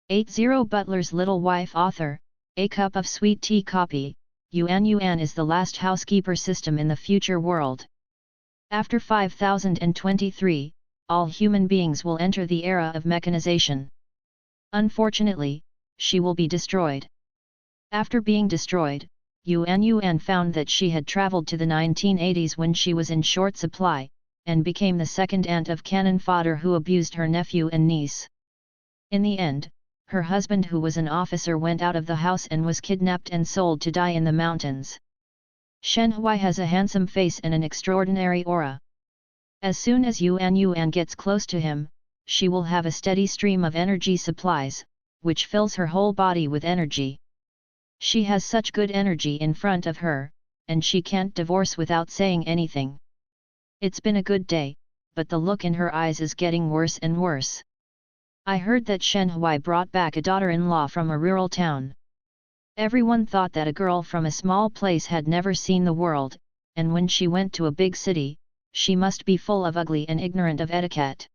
80 Butler's Little Wife author, A Cup of Sweet Tea copy, Yuan Yuan is the last housekeeper system in the future world. After 5023, all human beings will enter the era of mechanization. Unfortunately, she will be destroyed. After being destroyed, Yuan Yuan found that she had traveled to the 1980s when she was in short supply, and became the second aunt of cannon fodder who abused her nephew and niece. In the end, her husband who was an officer went out of the house and was kidnapped and sold to die in the mountains. Shen Hui has a handsome face and an extraordinary aura. As soon as Yuan Yuan gets close to him, she will have a steady stream of energy supplies, which fills her whole body with energy. She has such good energy in front of her, and she can't divorce without saying anything. It's been a good day, but the look in her eyes is getting worse and worse. I heard that Shen Hui brought back a daughter-in-law from a rural town. Everyone thought that a girl from a small place had never seen the world, and when she went to a big city, she must be full of ugly and ignorant of etiquette.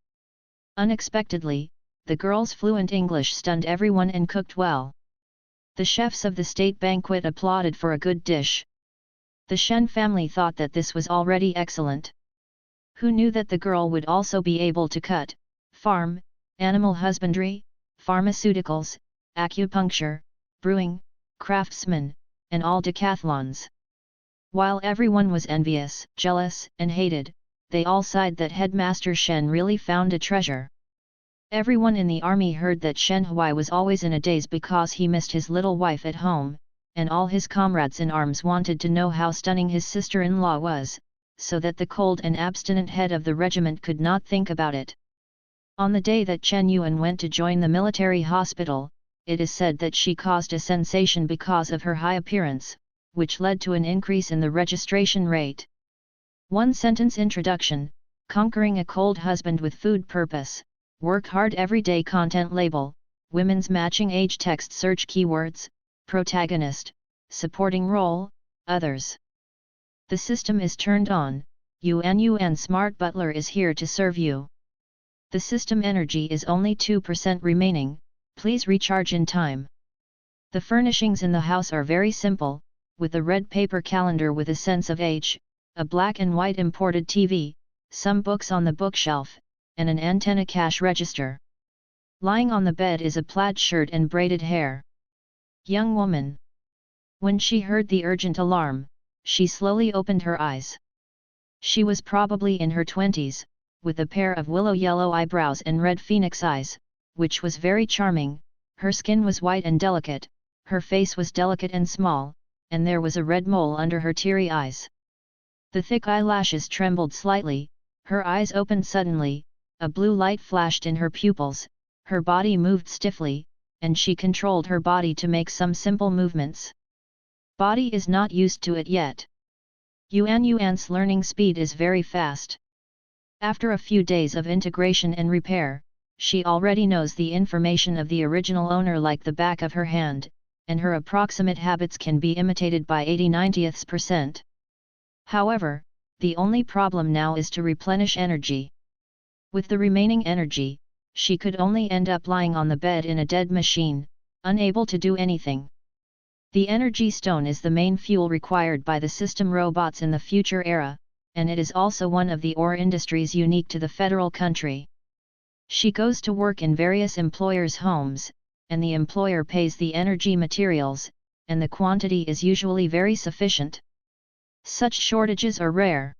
Unexpectedly, the girl's fluent English stunned everyone and cooked well. The chefs of the state banquet applauded for a good dish. The Shen family thought that this was already excellent. Who knew that the girl would also be able to cut, farm, animal husbandry, pharmaceuticals, acupuncture, brewing, craftsman, and all decathlons. While everyone was envious, jealous, and hated, they all sighed that Headmaster Shen really found a treasure. Everyone in the army heard that Shen Hui was always in a daze because he missed his little wife at home, and all his comrades in arms wanted to know how stunning his sister-in-law was, so that the cold and abstinent head of the regiment could not think about it. On the day that Chen Yuan went to join the military hospital, it is said that she caused a sensation because of her high appearance, which led to an increase in the registration rate. One sentence introduction: conquering a cold husband with food purpose, work hard everyday content label, women's matching age text search keywords, protagonist, supporting role, others. The system is turned on, Yuan Yuan Smart Butler is here to serve you. The system energy is only 2% remaining, please recharge in time. The furnishings in the house are very simple, with a red paper calendar with a sense of age, a black and white imported TV, some books on the bookshelf, and an antenna cash register. Lying on the bed is a plaid shirt and braided hair. Young woman. When she heard the urgent alarm, she slowly opened her eyes. She was probably in her 20s, with a pair of willow yellow eyebrows and red phoenix eyes, which was very charming. Her skin was white and delicate, her face was delicate and small, and there was a red mole under her teary eyes. The thick eyelashes trembled slightly, her eyes opened suddenly, a blue light flashed in her pupils, her body moved stiffly, and she controlled her body to make some simple movements. Body is not used to it yet. Yuan Yuan's learning speed is very fast. After a few days of integration and repair, she already knows the information of the original owner like the back of her hand, and her approximate habits can be imitated by 80–90%. However, the only problem now is to replenish energy. With the remaining energy, she could only end up lying on the bed in a dead machine, unable to do anything. The energy stone is the main fuel required by the system robots in the future era, and it is also one of the ore industries unique to the federal country. She goes to work in various employers' homes, and the employer pays the energy materials, and the quantity is usually very sufficient. Such shortages are rare.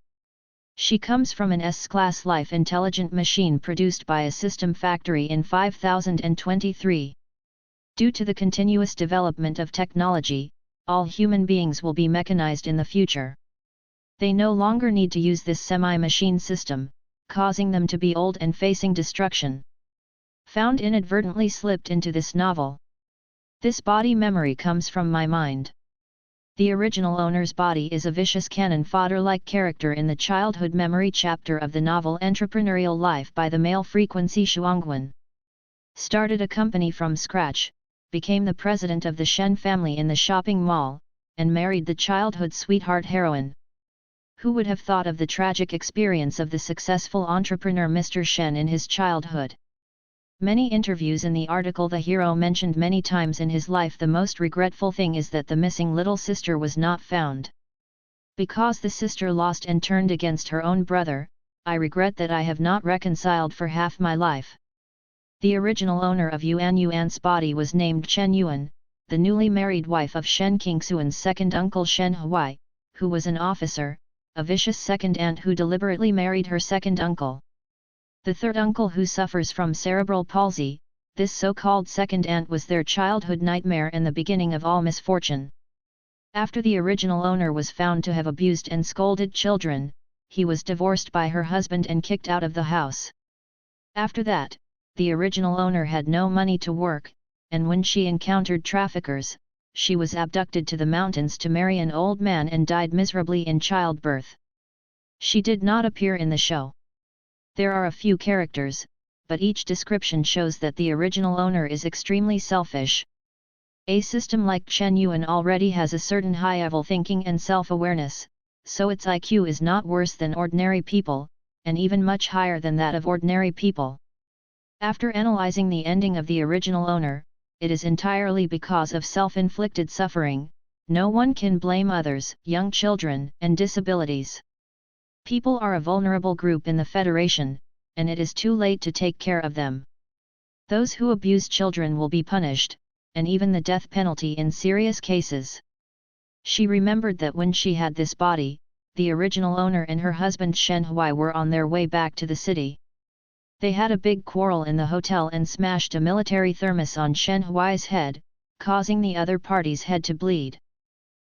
She comes from an S-class life intelligent machine produced by a system factory in 5023. Due to the continuous development of technology, all human beings will be mechanized in the future. They no longer need to use this semi-machine system, causing them to be old and facing destruction. Found inadvertently slipped into this novel. This body memory comes from my mind. The original owner's body is a vicious cannon fodder-like character in the childhood memory chapter of the novel Entrepreneurial Life by the male frequency Shuangguan. Started a company from scratch, became the president of the Shen family in the shopping mall, and married the childhood sweetheart heroine. Who would have thought of the tragic experience of the successful entrepreneur Mr. Shen in his childhood? Many interviews in the article the hero mentioned many times in his life the most regretful thing is that the missing little sister was not found. Because the sister lost and turned against her own brother, I regret that I have not reconciled for half my life. The original owner of Yuan's body was named Chen Yuan, the newly married wife of Shen Qingxuan's second uncle Shen Huai, who was an officer, a vicious second aunt who deliberately married her second uncle. The third uncle who suffers from cerebral palsy, this so-called second aunt was their childhood nightmare and the beginning of all misfortune. After the original owner was found to have abused and scolded children, he was divorced by her husband and kicked out of the house. After that, the original owner had no money to work, and when she encountered traffickers, she was abducted to the mountains to marry an old man and died miserably in childbirth. She did not appear in the show. There are a few characters, but each description shows that the original owner is extremely selfish. A system like Chen Yuan already has a certain high-level thinking and self-awareness, so its IQ is not worse than ordinary people, and even much higher than that of ordinary people. After analyzing the ending of the original owner, it is entirely because of self-inflicted suffering. No one can blame others, young children, and disabilities. People are a vulnerable group in the Federation, and it is too late to take care of them. Those who abuse children will be punished, and even the death penalty in serious cases. She remembered that when she had this body, the original owner and her husband Shen Huai were on their way back to the city. They had a big quarrel in the hotel and smashed a military thermos on Shen Huai's head, causing the other party's head to bleed.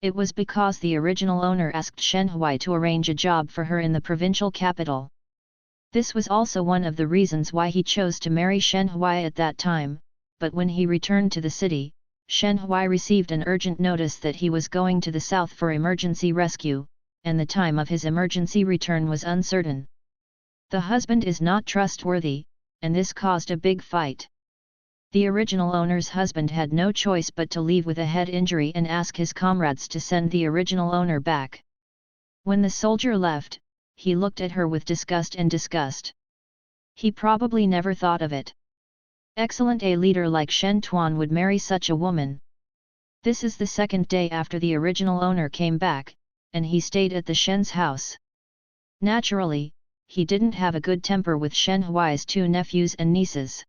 It was because the original owner asked Shen Huai to arrange a job for her in the provincial capital. This was also one of the reasons why he chose to marry Shen Huai at that time, but when he returned to the city, Shen Huai received an urgent notice that he was going to the south for emergency rescue, and the time of his emergency return was uncertain. The husband is not trustworthy, and this caused a big fight. The original owner's husband had no choice but to leave with a head injury and ask his comrades to send the original owner back. When the soldier left, he looked at her with disgust and disgust. He probably never thought of it. Excellent, a leader like Shen Tuan would marry such a woman. This is the second day after the original owner came back, and he stayed at the Shen's house. Naturally, he didn't have a good temper with Shen Huai's two nephews and nieces.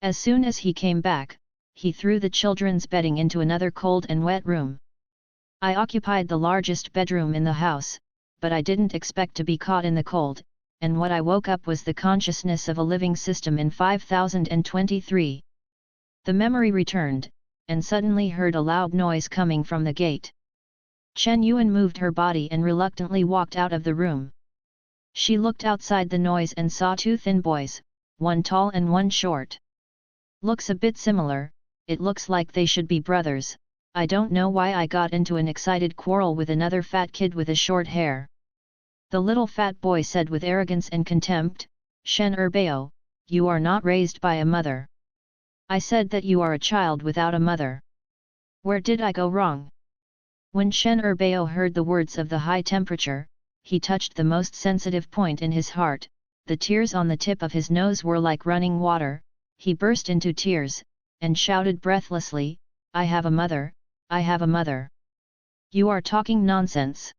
As soon as he came back, he threw the children's bedding into another cold and wet room. I occupied the largest bedroom in the house, but I didn't expect to be caught in the cold, and what I woke up was the consciousness of a living system in 5023. The memory returned, and suddenly heard a loud noise coming from the gate. Chen Yuan moved her body and reluctantly walked out of the room. She looked outside the noise and saw two thin boys, one tall and one short. Looks a bit similar, it looks like they should be brothers. I don't know why I got into an excited quarrel with another fat kid with a short hair. The little fat boy said with arrogance and contempt, "Shen Erbao, you are not raised by a mother. I said that you are a child without a mother. Where did I go wrong?" When Shen Erbao heard the words of the high temperature, he touched the most sensitive point in his heart. The tears on the tip of his nose were like running water. He burst into tears, and shouted breathlessly, "I have a mother, I have a mother. You are talking nonsense."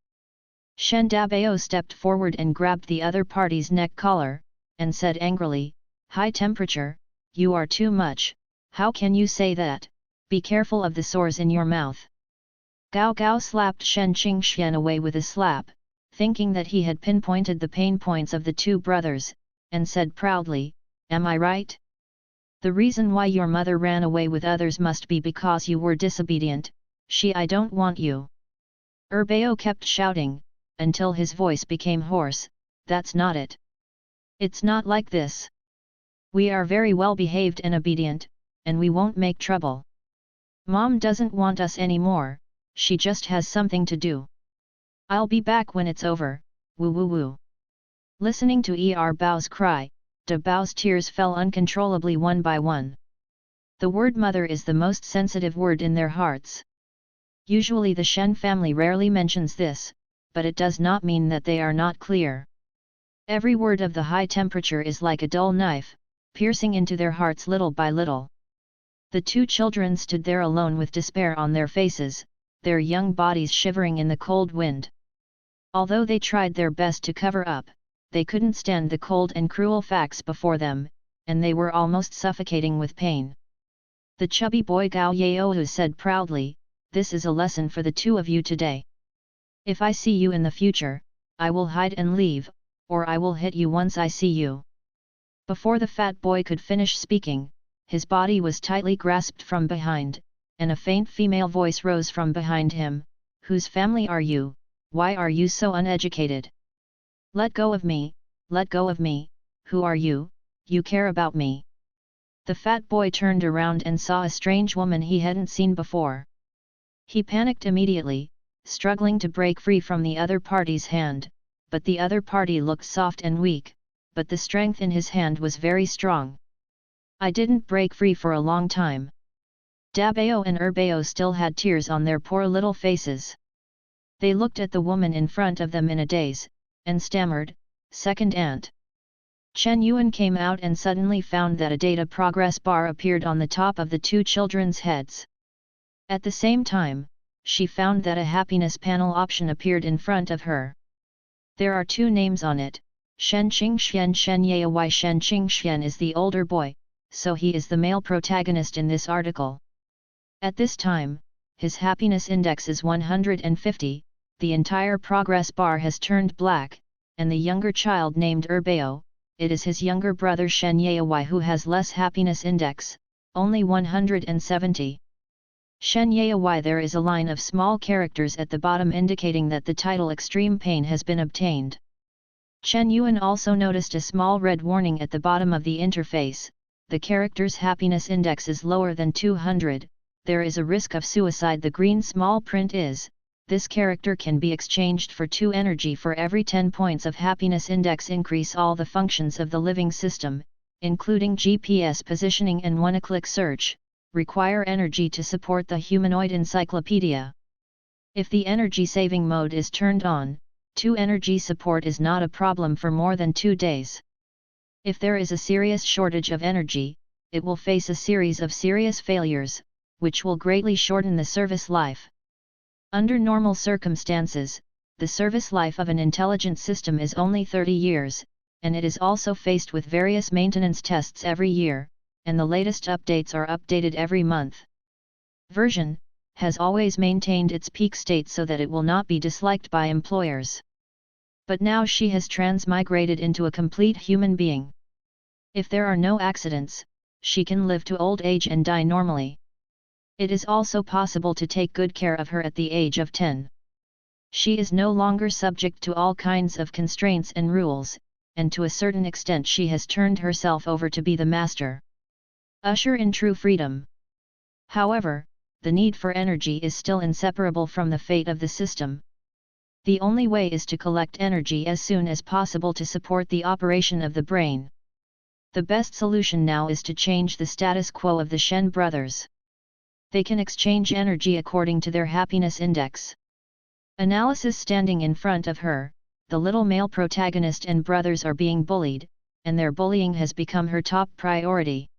Shen Dabao stepped forward and grabbed the other party's neck collar, and said angrily, "High temperature, you are too much, how can you say that? Be careful of the sores in your mouth." Gao Gao slapped Shen Qingxian away with a slap, thinking that he had pinpointed the pain points of the two brothers, and said proudly, "Am I right? The reason why your mother ran away with others must be because you were disobedient. I don't want you." Erbao kept shouting, until his voice became hoarse, "That's not it. It's not like this. We are very well behaved and obedient, and we won't make trouble. Mom doesn't want us anymore, she just has something to do. I'll be back when it's over, woo woo woo." Listening to Bao's cry, De Bao's tears fell uncontrollably one by one. The word mother is the most sensitive word in their hearts. Usually the Shen family rarely mentions this, but it does not mean that they are not clear. Every word of the high temperature is like a dull knife, piercing into their hearts little by little. The two children stood there alone with despair on their faces, their young bodies shivering in the cold wind. Although they tried their best to cover up, they couldn't stand the cold and cruel facts before them, and they were almost suffocating with pain. The chubby boy Gao Yaohu said proudly, "This is a lesson for the two of you today. If I see you in the future, I will hide and leave, or I will hit you once I see you." Before the fat boy could finish speaking, his body was tightly grasped from behind, and a faint female voice rose from behind him, "Whose family are you? Why are you so uneducated? Let go of me, let go of me, who are you? You care about me." The fat boy turned around and saw a strange woman he hadn't seen before. He panicked immediately, struggling to break free from the other party's hand, but the other party looked soft and weak, but the strength in his hand was very strong. "I didn't break free for a long time." Dabao and Erbao still had tears on their poor little faces. They looked at the woman in front of them in a daze, and stammered, "Second aunt." Chen Yuan came out and suddenly found that a data progress bar appeared on the top of the two children's heads. At the same time, she found that a happiness panel option appeared in front of her. There are two names on it, Shen Qingxian Shen Yaowai. Shen Qingxian is the older boy, so he is the male protagonist in this article. At this time, his happiness index is 150, the entire progress bar has turned black, and the younger child named Erbao, it is his younger brother Shen Yaowai who has less happiness index, only 170. Shen Yaowai. There is a line of small characters at the bottom indicating that the title Extreme Pain has been obtained. Chen Yuan also noticed a small red warning at the bottom of the interface, the character's happiness index is lower than 200, there is a risk of suicide. The green small print is, this character can be exchanged for 2 energy for every 10 points of happiness index. Increase all the functions of the living system, including GPS positioning and one-click search, require energy to support the humanoid encyclopedia. If the energy saving mode is turned on, 2 energy support is not a problem for more than 2 days. If there is a serious shortage of energy, it will face a series of serious failures, which will greatly shorten the service life. Under normal circumstances, the service life of an intelligent system is only 30 years, and it is also faced with various maintenance tests every year, and the latest updates are updated every month. Version has always maintained its peak state so that it will not be disliked by employers. But now she has transmigrated into a complete human being. If there are no accidents, she can live to old age and die normally. It is also possible to take good care of her at the age of 10. She is no longer subject to all kinds of constraints and rules, and to a certain extent she has turned herself over to be the master. Usher in true freedom. However, the need for energy is still inseparable from the fate of the system. The only way is to collect energy as soon as possible to support the operation of the brain. The best solution now is to change the status quo of the Shen brothers. They can exchange energy according to their happiness index. Analysis. Standing in front of her, the little male protagonist and brothers are being bullied, and their bullying has become her top priority.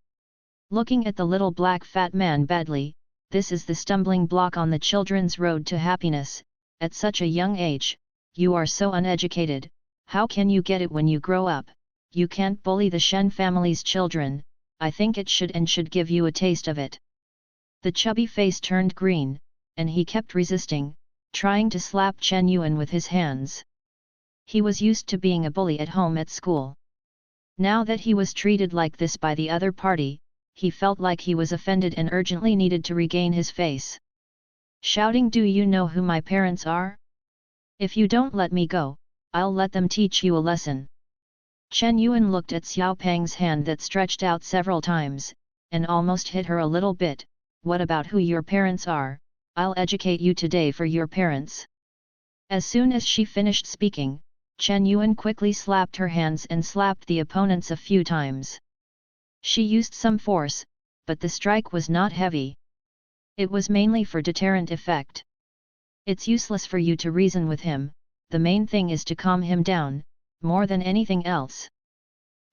Looking at the little black fat man badly, this is the stumbling block on the children's road to happiness. At such a young age, you are so uneducated, how can you get it when you grow up? You can't bully the Shen family's children, I think it should give you a taste of it. The chubby face turned green, and he kept resisting, trying to slap Chen Yuan with his hands. He was used to being a bully at home at school. Now that he was treated like this by the other party, he felt like he was offended and urgently needed to regain his face. Shouting, "Do you know who my parents are? If you don't let me go, I'll let them teach you a lesson." Chen Yuan looked at Xiao Peng's hand that stretched out several times, and almost hit her a little bit. "What about who your parents are? I'll educate you today for your parents." As soon as she finished speaking, Chen Yuan quickly slapped her hands and slapped the opponents a few times. She used some force, but the strike was not heavy. It was mainly for deterrent effect. It's useless for you to reason with him, the main thing is to calm him down, more than anything else.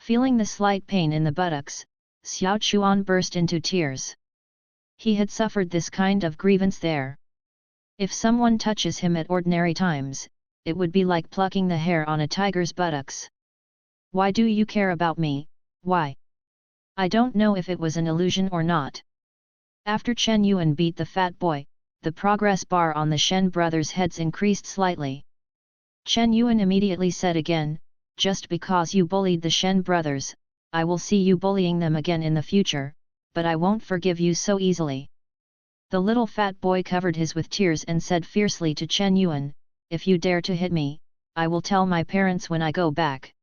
Feeling the slight pain in the buttocks, Xiao Chuan burst into tears. He had suffered this kind of grievance there. If someone touches him at ordinary times, it would be like plucking the hair on a tiger's buttocks. Why do you care about me, why? I don't know if it was an illusion or not. After Chen Yuan beat the fat boy, the progress bar on the Shen brothers' heads increased slightly. Chen Yuan immediately said again, just because you bullied the Shen brothers, I will see you bullying them again in the future, but I won't forgive you so easily. The little fat boy covered his with tears and said fiercely to Chen Yuan, if you dare to hit me, I will tell my parents when I go back.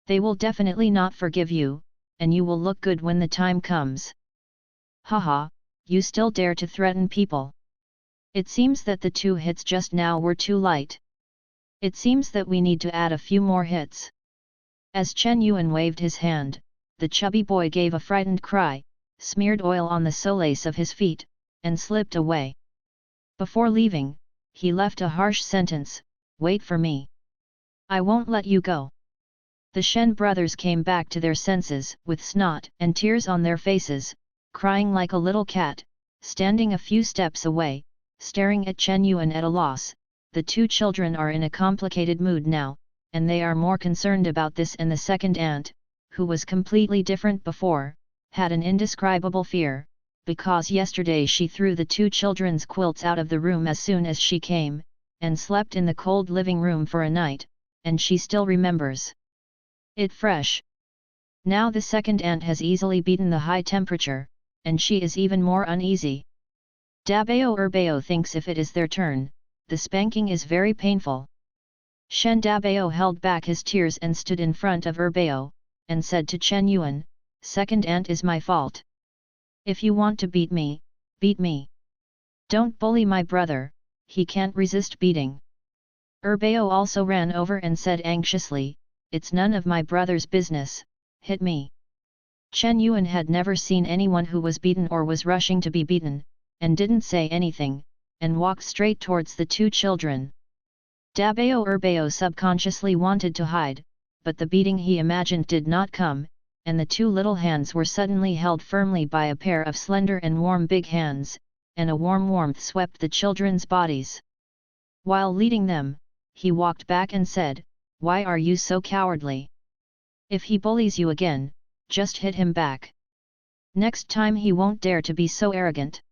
They will definitely not forgive you, and you will look good when the time comes. Haha, you still dare to threaten people. It seems that the 2 hits just now were too light. It seems that we need to add a few more hits. As Chen Yuan waved his hand, the chubby boy gave a frightened cry, smeared oil on the soles of his feet, and slipped away. Before leaving, he left a harsh sentence, wait for me. I won't let you go. The Shen brothers came back to their senses with snot and tears on their faces, crying like a little cat, standing a few steps away, staring at Chen Yuan at a loss. The 2 children are in a complicated mood now, and they are more concerned about this, and the second aunt, who was completely different before, had an indescribable fear, because yesterday she threw the 2 children's quilts out of the room as soon as she came, and slept in the cold living room for a night, and she still remembers it fresh. Now the second aunt has easily beaten the high temperature, and she is even more uneasy. Dabao Erbao thinks if it is their turn, the spanking is very painful. Shen Dabao held back his tears and stood in front of Erbao, and said to Chen Yuan, second aunt is my fault. If you want to beat me, beat me. Don't bully my brother, he can't resist beating. Erbao also ran over and said anxiously, it's none of my brother's business, hit me. Chen Yuan had never seen anyone who was beaten or was rushing to be beaten, and didn't say anything, and walked straight towards the 2 children. Dabao Erbao subconsciously wanted to hide, but the beating he imagined did not come, and the 2 little hands were suddenly held firmly by a pair of slender and warm big hands, and a warm warmth swept the children's bodies. While leading them, he walked back and said, why are you so cowardly? If he bullies you again, just hit him back. Next time he won't dare to be so arrogant.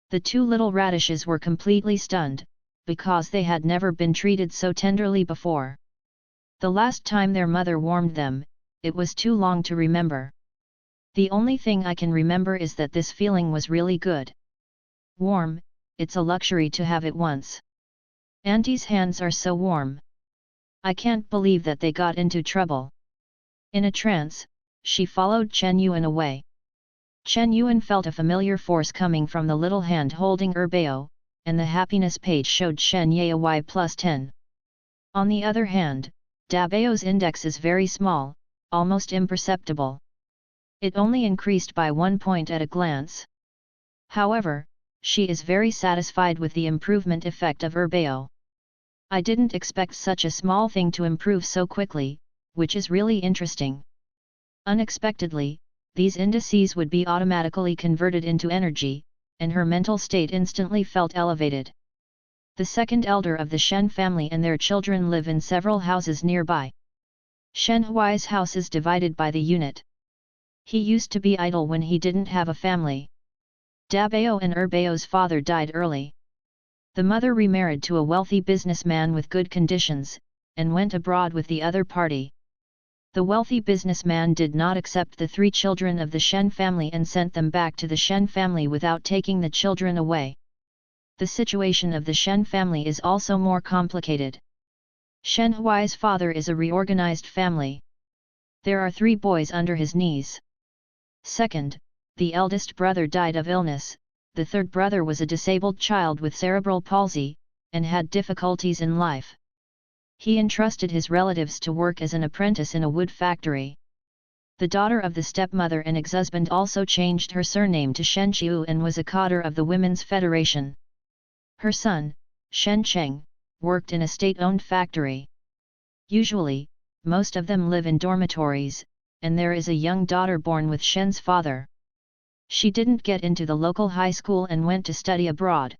The 2 little radishes were completely stunned, because they had never been treated so tenderly before. The last time their mother warmed them, it was too long to remember. The only thing I can remember is that this feeling was really good. Warm, it's a luxury to have it once. Auntie's hands are so warm. I can't believe that they got into trouble. In a trance, she followed Chen Yuan away. Chen Yuan felt a familiar force coming from the little hand holding Erbao, and the happiness page showed Shen Ye a Y plus 10. On the other hand, Dabao's index is very small, almost imperceptible. It only increased by 1 point at a glance. However, she is very satisfied with the improvement effect of Erbao. I didn't expect such a small thing to improve so quickly, which is really interesting. Unexpectedly, these indices would be automatically converted into energy, and her mental state instantly felt elevated. The second elder of the Shen family and their children live in several houses nearby. Shen Huai's house is divided by the unit. He used to be idle when he didn't have a family. Dabao and Erbao's father died early. The mother remarried to a wealthy businessman with good conditions, and went abroad with the other party. The wealthy businessman did not accept the 3 children of the Shen family and sent them back to the Shen family without taking the children away. The situation of the Shen family is also more complicated. Shen Huai's father is a reorganized family. There are 3 boys under his knees. Second, the eldest brother died of illness, the third brother was a disabled child with cerebral palsy, and had difficulties in life. He entrusted his relatives to work as an apprentice in a wood factory. The daughter of the stepmother and ex-husband also changed her surname to Shen Qiu and was a cadre of the Women's Federation. Her son, Shen Cheng, worked in a state-owned factory. Usually, most of them live in dormitories, and there is a young daughter born with Shen's father. She didn't get into the local high school and went to study abroad.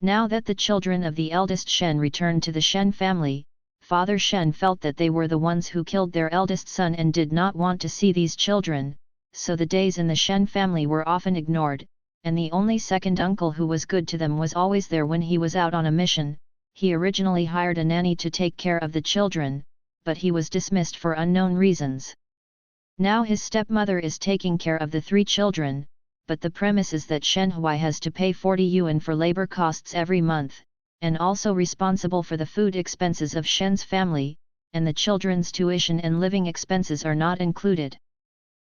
Now that the children of the eldest Shen returned to the Shen family, Father Shen felt that they were the ones who killed their eldest son and did not want to see these children, so the days in the Shen family were often ignored, and the only second uncle who was good to them was always there when he was out on a mission. He originally hired a nanny to take care of the children, but he was dismissed for unknown reasons. Now his stepmother is taking care of the 3 children, but the premise is that Shen Hui has to pay 40 yuan for labor costs every month, and also responsible for the food expenses of Shen's family, and the children's tuition and living expenses are not included.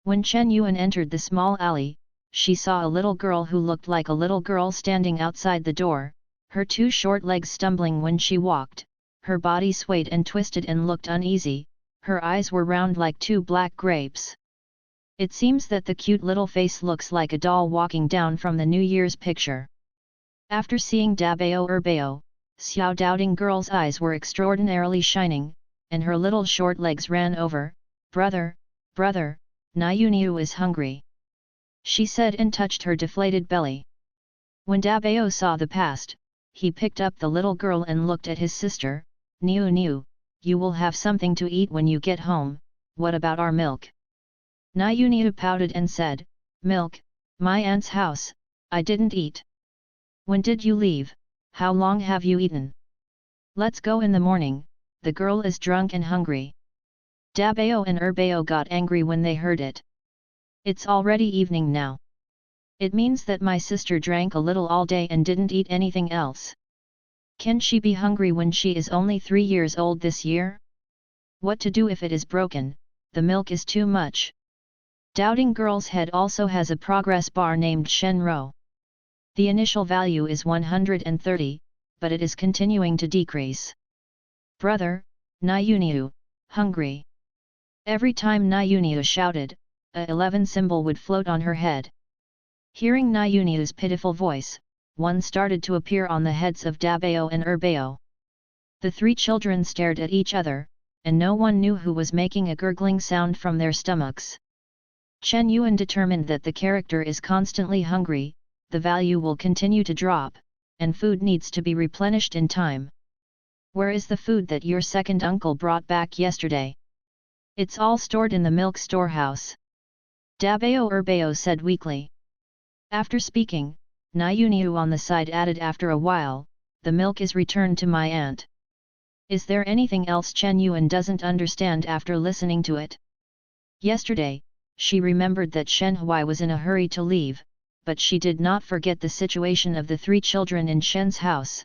When Chen Yuan entered the small alley, she saw a little girl who looked like a little girl standing outside the door, her 2 short legs stumbling when she walked, her body swayed and twisted and looked uneasy, her eyes were round like 2 black grapes. It seems that the cute little face looks like a doll walking down from the New Year's picture. After seeing Dabao Erbao, Xiao doubting girl's eyes were extraordinarily shining, and her little short legs ran over. Brother, brother, Niu is hungry, she said and touched her deflated belly. When Dabao saw the past, he picked up the little girl and looked at his sister. Niu, you will have something to eat when you get home, what about our milk? Niu pouted and said, milk, my aunt's house, I didn't eat. When did you leave? How long have you eaten? Let's go in the morning, the girl is drunk and hungry. Dabao and Erbao got angry when they heard it. It's already evening now. It means that my sister drank a little all day and didn't eat anything else. Can she be hungry when she is only 3 years old this year? What to do if it is broken? The milk is too much. Doubting girl's head also has a progress bar named Shenro. The initial value is 130, but it is continuing to decrease. Brother, Niu, hungry. Every time Niu shouted, a 11 symbol would float on her head. Hearing Niu's pitiful voice, one started to appear on the heads of Dabao and Erbao. The 3 children stared at each other, and no one knew who was making a gurgling sound from their stomachs. Chen Yuan determined that the character is constantly hungry, the value will continue to drop, and food needs to be replenished in time. Where is the food that your second uncle brought back yesterday? It's all stored in the milk storehouse. Dabao Erbao said weakly. After speaking, Niu on the side added after a while, the milk is returned to my aunt. Is there anything else Chen Yuan doesn't understand after listening to it? Yesterday, she remembered that Shen Hui was in a hurry to leave, but she did not forget the situation of the 3 children in Shen's house.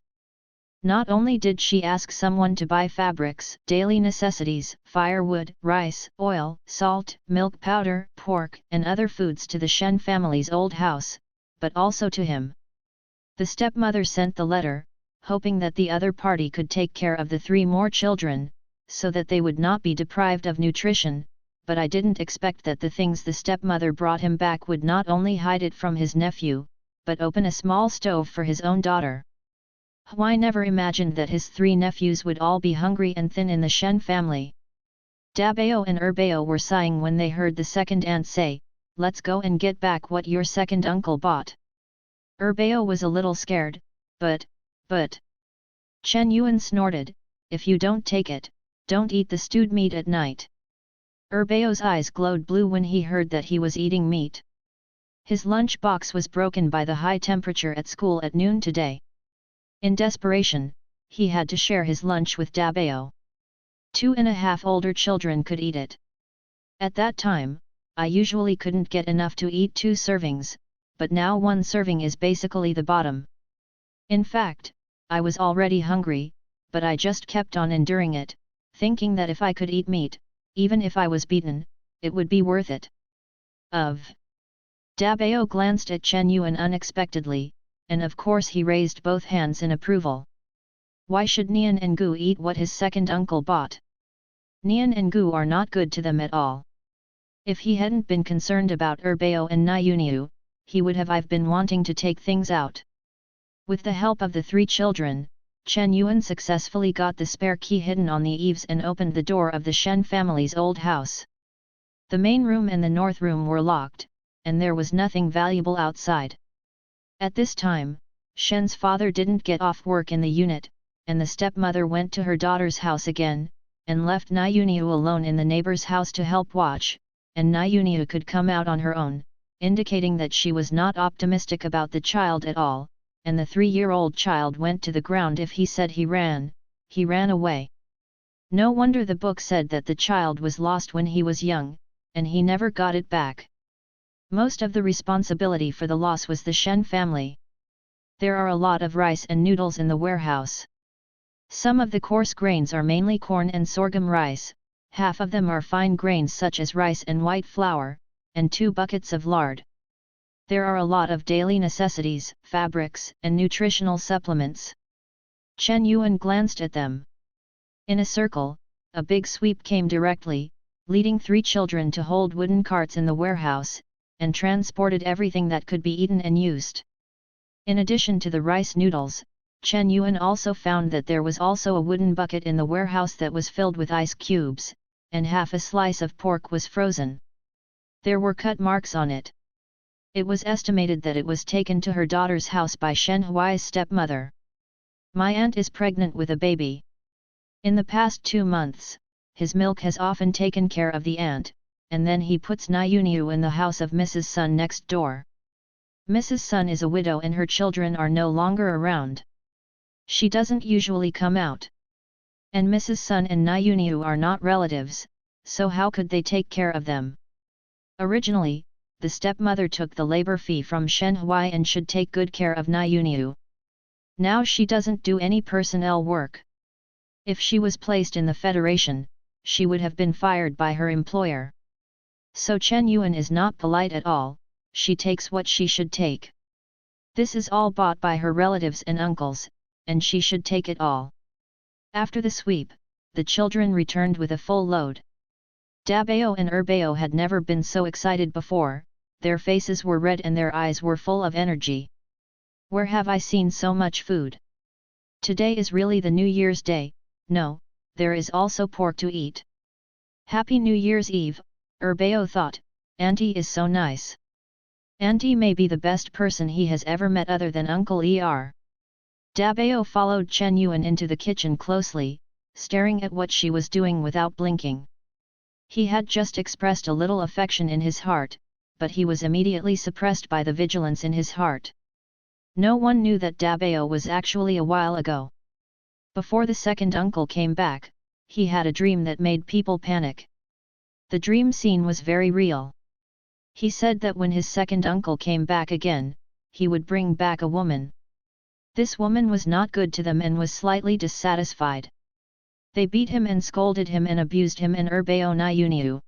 Not only did she ask someone to buy fabrics, daily necessities, firewood, rice, oil, salt, milk powder, pork, and other foods to the Shen family's old house, but also to him. The stepmother sent the letter, hoping that the other party could take care of the 3 more children, so that they would not be deprived of nutrition, but I didn't expect that the things the stepmother brought him back would not only hide it from his nephew, but open a small stove for his own daughter. Hui never imagined that his 3 nephews would all be hungry and thin in the Shen family. Dabao and Erbao were sighing when they heard the second aunt say, let's go and get back what your second uncle bought. Erbao was a little scared, but... Chen Yuan snorted, if you don't take it, don't eat the stewed meat at night. Erbao's eyes glowed blue when he heard that he was eating meat. His lunch box was broken by the high temperature at school at noon today. In desperation, he had to share his lunch with Dabao. 2.5 older children could eat it. At that time, I usually couldn't get enough to eat 2 servings, but now 1 serving is basically the bottom. In fact, I was already hungry, but I just kept on enduring it, thinking that if I could eat meat, even if I was beaten, it would be worth it. Dabao glanced at Chen Yuan unexpectedly, and of course he raised both hands in approval. Why should Nian and Gu eat what his second uncle bought? Nian and Gu are not good to them at all. If he hadn't been concerned about Erbao and Niu, he would have been wanting to take things out. With the help of the 3 children, Chen Yuan successfully got the spare key hidden on the eaves and opened the door of the Shen family's old house. The main room and the north room were locked, and there was nothing valuable outside. At this time, Shen's father didn't get off work in the unit, and the stepmother went to her daughter's house again, and left Nyuniu alone in the neighbor's house to help watch, and Nyuniu could come out on her own, indicating that she was not optimistic about the child at all, and the 3-year-old child went to the ground. If he said he ran away. No wonder the book said that the child was lost when he was young, and he never got it back. Most of the responsibility for the loss was the Shen family. There are a lot of rice and noodles in the warehouse. Some of the coarse grains are mainly corn and sorghum rice, half of them are fine grains such as rice and white flour, and 2 buckets of lard. There are a lot of daily necessities, fabrics, and nutritional supplements. Chen Yuan glanced at them. In a circle, a big sweep came directly, leading 3 children to hold wooden carts in the warehouse, and transported everything that could be eaten and used. In addition to the rice noodles, Chen Yuan also found that there was also a wooden bucket in the warehouse that was filled with ice cubes, and half a slice of pork was frozen. There were cut marks on it. It was estimated that it was taken to her daughter's house by Shen Huai's stepmother. My aunt is pregnant with a baby. In the past 2 months, his milk has often taken care of the aunt, and then he puts Nyuniu in the house of Mrs. Sun next door. Mrs. Sun is a widow and her children are no longer around. She doesn't usually come out. And Mrs. Sun and Nyuniu are not relatives, so how could they take care of them? Originally, the stepmother took the labor fee from Shen Huai and should take good care of Nyuniu. Now she doesn't do any personnel work. If she was placed in the Federation, she would have been fired by her employer. So Chen Yuan is not polite at all, she takes what she should take. This is all bought by her relatives and uncles, and she should take it all. After the sweep, the children returned with a full load. Dabao and Erbao had never been so excited before, their faces were red and their eyes were full of energy. Where have I seen so much food? Today is really the New Year's Day. No, there is also pork to eat. Happy New Year's Eve, Erbao thought, Auntie is so nice. Auntie may be the best person he has ever met other than Uncle Er. Dabao followed Chen Yuan into the kitchen closely, staring at what she was doing without blinking. He had just expressed a little affection in his heart, but he was immediately suppressed by the vigilance in his heart. No one knew that Dabao was actually a while ago. Before the second uncle came back, he had a dream that made people panic. The dream scene was very real. He said that when his second uncle came back again, he would bring back a woman. This woman was not good to them and was slightly dissatisfied. They beat him and scolded him and abused him and Erbao Nyuniu.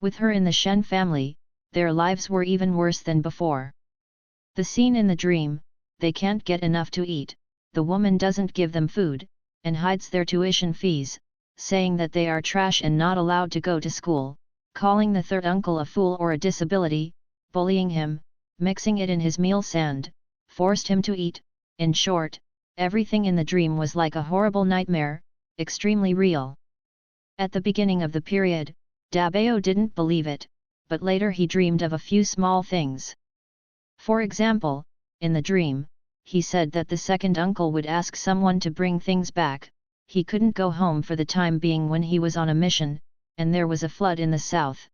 With her in the Shen family, their lives were even worse than before. The scene in the dream, they can't get enough to eat, the woman doesn't give them food, and hides their tuition fees, saying that they are trash and not allowed to go to school, calling the third uncle a fool or a disability, bullying him, mixing it in his meal sand, forced him to eat. In short, everything in the dream was like a horrible nightmare, extremely real. At the beginning of the period, Dabao didn't believe it, but later he dreamed of a few small things. For example, in the dream, he said that the second uncle would ask someone to bring things back. He couldn't go home for the time being when he was on a mission, and there was a flood in the south.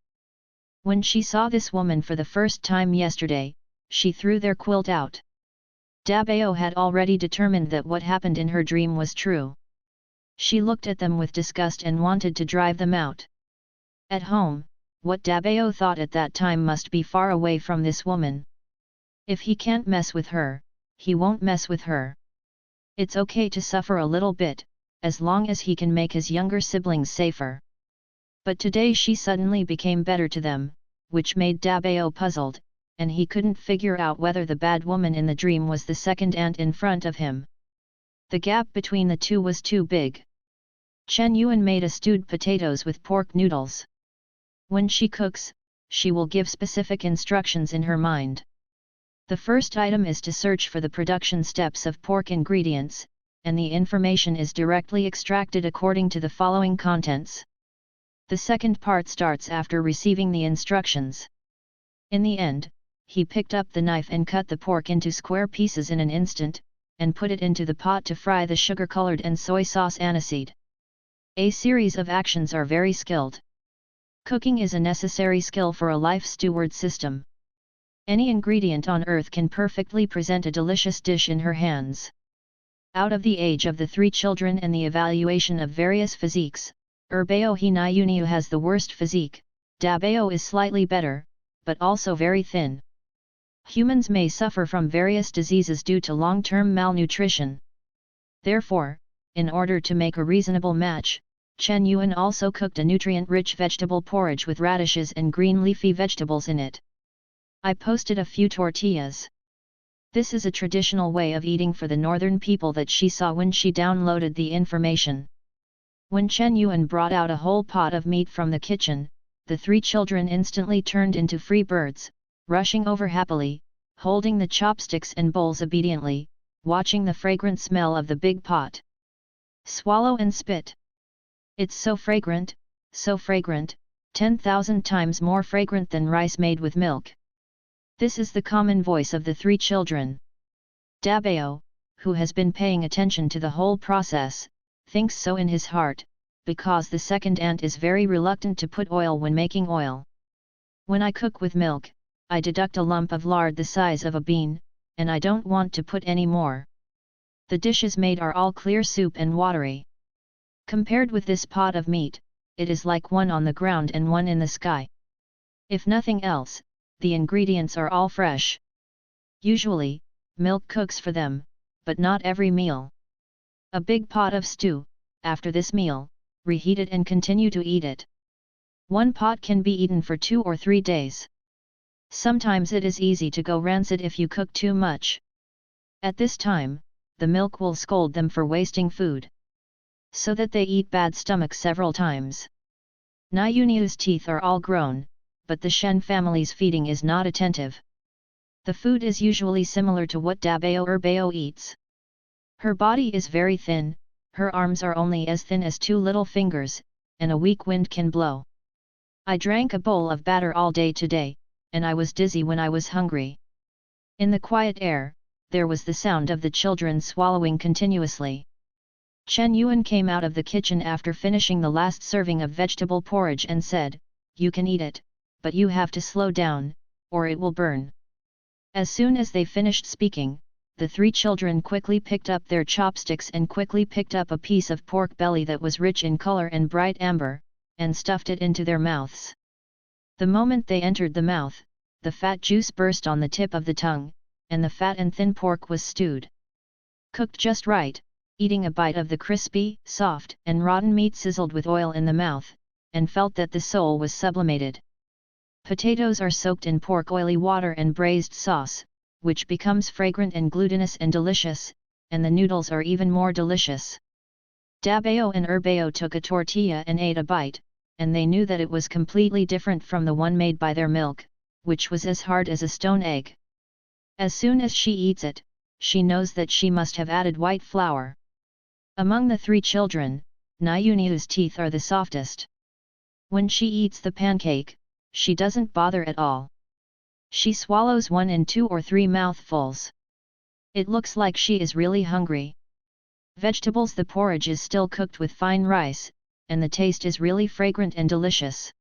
When she saw this woman for the first time yesterday, she threw their quilt out. Dabao had already determined that what happened in her dream was true. She looked at them with disgust and wanted to drive them out. At home, what Dabao thought at that time must be far away from this woman. If he can't mess with her, he won't mess with her. It's okay to suffer a little bit, as long as he can make his younger siblings safer. But today she suddenly became better to them, which made Dabao puzzled, and he couldn't figure out whether the bad woman in the dream was the second aunt in front of him. The gap between the two was too big. Chen Yuan made a stewed potatoes with pork noodles. When she cooks, she will give specific instructions in her mind. The first item is to search for the production steps of pork ingredients, and the information is directly extracted according to the following contents. The second part starts after receiving the instructions. In the end, he picked up the knife and cut the pork into square pieces in an instant, and put it into the pot to fry the sugar-colored and soy sauce aniseed. A series of actions are very skilled. Cooking is a necessary skill for a life steward system. Any ingredient on earth can perfectly present a delicious dish in her hands. Out of the age of the 3 children and the evaluation of various physiques, Urbeo Hinayuniu has the worst physique, Dabeo is slightly better, but also very thin. Humans may suffer from various diseases due to long-term malnutrition. Therefore, in order to make a reasonable match, Chen Yuan also cooked a nutrient-rich vegetable porridge with radishes and green leafy vegetables in it. I posted a few tortillas. This is a traditional way of eating for the northern people that she saw when she downloaded the information. When Chen Yuan brought out a whole pot of meat from the kitchen, the 3 children instantly turned into free birds, rushing over happily, holding the chopsticks and bowls obediently, watching the fragrant smell of the big pot. Swallow and spit. It's so fragrant, 10,000 times more fragrant than rice made with milk. This is the common voice of the 3 children. Dabeo, who has been paying attention to the whole process, thinks so in his heart, because the second aunt is very reluctant to put oil when making oil. When I cook with milk, I deduct a lump of lard the size of a bean, and I don't want to put any more. The dishes made are all clear soup and watery. Compared with this pot of meat, it is like one on the ground and one in the sky. If nothing else, the ingredients are all fresh. Usually, milk cooks for them, but not every meal. A big pot of stew, after this meal, reheat it and continue to eat it. One pot can be eaten for 2 or 3 days. Sometimes it is easy to go rancid if you cook too much. At this time, the milk will scold them for wasting food, so that they eat bad stomach several times. Nayuniu's teeth are all grown, but the Shen family's feeding is not attentive. The food is usually similar to what Dabeo Urbeo eats. Her body is very thin, her arms are only as thin as 2 little fingers, and a weak wind can blow. I drank a bowl of batter all day today, and I was dizzy when I was hungry. In the quiet air, there was the sound of the children swallowing continuously. Chen Yuan came out of the kitchen after finishing the last serving of vegetable porridge and said, "You can eat it, but you have to slow down, or it will burn." As soon as they finished speaking, the 3 children quickly picked up their chopsticks and quickly picked up a piece of pork belly that was rich in color and bright amber, and stuffed it into their mouths. The moment they entered the mouth, the fat juice burst on the tip of the tongue, and the fat and thin pork was stewed. Cooked just right, eating a bite of the crispy, soft, and rotten meat sizzled with oil in the mouth, and felt that the soul was sublimated. Potatoes are soaked in pork oily water and braised sauce, which becomes fragrant and glutinous and delicious, and the noodles are even more delicious. Dabeo and Urbeo took a tortilla and ate a bite, and they knew that it was completely different from the one made by their milk, which was as hard as a stone egg. As soon as she eats it, she knows that she must have added white flour. Among the 3 children, Nayuniu's teeth are the softest. When she eats the pancake, she doesn't bother at all. She swallows 1 in 2 or 3 mouthfuls. It looks like she is really hungry. Vegetables. The porridge is still cooked with fine rice, and the taste is really fragrant and delicious.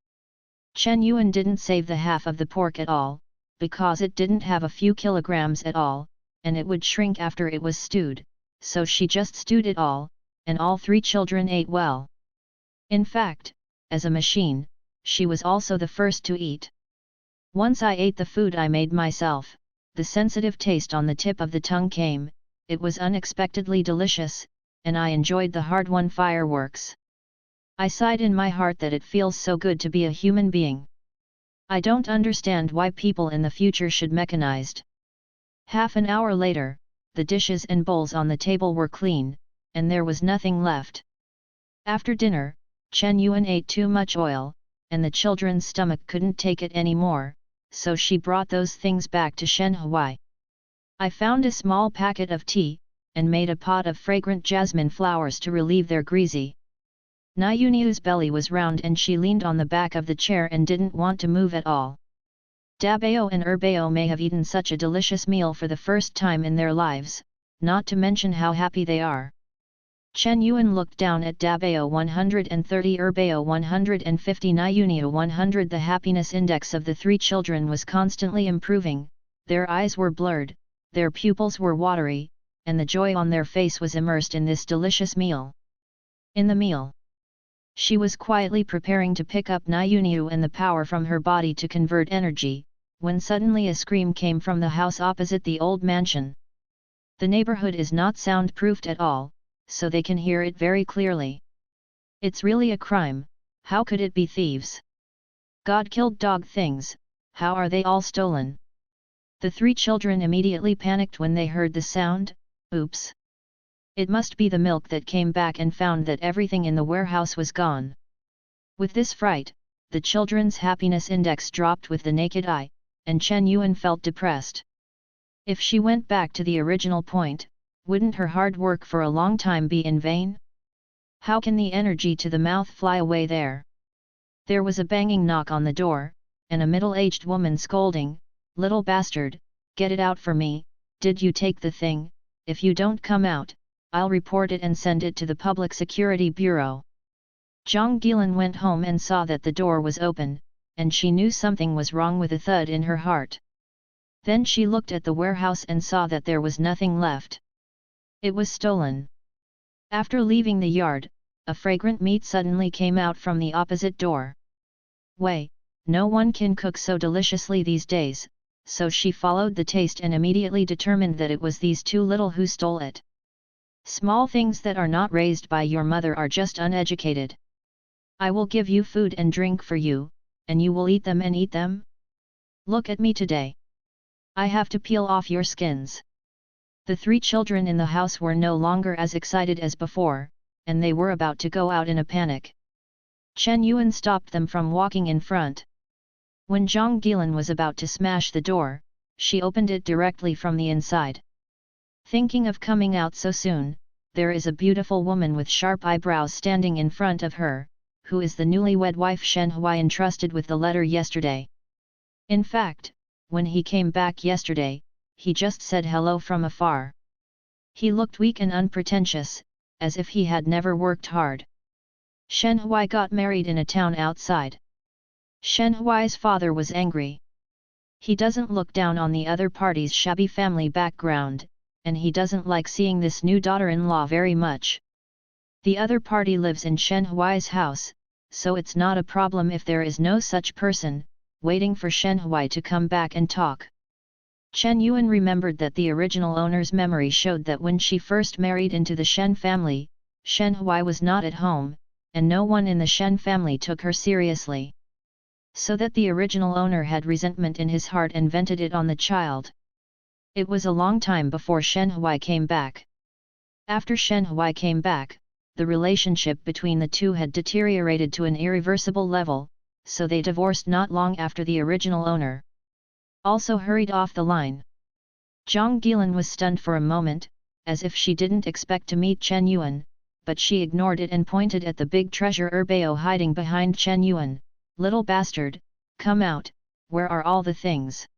Chen Yuan didn't save the half of the pork at all, because it didn't have a few kilograms at all, and it would shrink after it was stewed, so she just stewed it all, and all 3 children ate well. In fact, as a machine, she was also the first to eat. Once I ate the food I made myself, the sensitive taste on the tip of the tongue came, it was unexpectedly delicious, and I enjoyed the hard-won fireworks. I sighed in my heart that it feels so good to be a human being. I don't understand why people in the future should mechanized. Half an hour later, the dishes and bowls on the table were clean, and there was nothing left. After dinner, Chen Yuan ate too much oil, and the children's stomach couldn't take it anymore, so she brought those things back to Shenhui. I found a small packet of tea, and made a pot of fragrant jasmine flowers to relieve their greasy. Nyuniu's belly was round and she leaned on the back of the chair and didn't want to move at all. Dabao and Erbao may have eaten such a delicious meal for the first time in their lives, not to mention how happy they are. Chen Yuan looked down at Dabao 130 Erbao 150 Nyuniu 100. The happiness index of the three children was constantly improving, their eyes were blurred, their pupils were watery, and the joy on their face was immersed in this delicious meal. In the meal, she was quietly preparing to pick up Nyuniu and the power from her body to convert energy, when suddenly a scream came from the house opposite the old mansion. The neighborhood is not soundproofed at all, so they can hear it very clearly. It's really a crime, how could it be thieves? God-killed dog things, how are they all stolen? The three children immediately panicked when they heard the sound. Oops! It must be the milk that came back and found that everything in the warehouse was gone. With this fright, the children's happiness index dropped with the naked eye, and Chen Yuan felt depressed. If she went back to the original point, wouldn't her hard work for a long time be in vain? How can the energy to the mouth fly away there? There was a banging knock on the door, and a middle-aged woman scolding, "Little bastard, get it out for me, did you take the thing? If you don't come out, I'll report it and send it to the Public Security Bureau." Zhang Gilan went home and saw that the door was open, and she knew something was wrong with a thud in her heart. Then she looked at the warehouse and saw that there was nothing left. It was stolen. After leaving the yard, a fragrant meat suddenly came out from the opposite door. Wei, no one can cook so deliciously these days, so she followed the taste and immediately determined that it was these two little who stole it. Small things that are not raised by your mother are just uneducated. I will give you food and drink for you, and you will eat them and eat them? Look at me today. I have to peel off your skins. The three children in the house were no longer as excited as before, and they were about to go out in a panic. Chen Yuan stopped them from walking in front. When Zhang Gilan was about to smash the door, she opened it directly from the inside. Thinking of coming out so soon, there is a beautiful woman with sharp eyebrows standing in front of her, who is the newlywed wife Shen Hui entrusted with the letter yesterday. In fact, when he came back yesterday, he just said hello from afar. He looked weak and unpretentious, as if he had never worked hard. Shen Hui got married in a town outside. Shen Hui's father was angry. He doesn't look down on the other party's shabby family background, and he doesn't like seeing this new daughter-in-law very much. The other party lives in Shen Hui's house, so it's not a problem if there is no such person, waiting for Shen Hui to come back and talk. Chen Yuan remembered that the original owner's memory showed that when she first married into the Shen family, Shen Hui was not at home, and no one in the Shen family took her seriously. So that the original owner had resentment in his heart and vented it on the child. It was a long time before Shen Hui came back. After Shen Hui came back, the relationship between the two had deteriorated to an irreversible level, so they divorced not long after the original owner also hurried off the line. Zhang Gilan was stunned for a moment, as if she didn't expect to meet Chen Yuan, but she ignored it and pointed at the big treasure Erbao hiding behind Chen Yuan. "Little bastard, come out, where are all the things?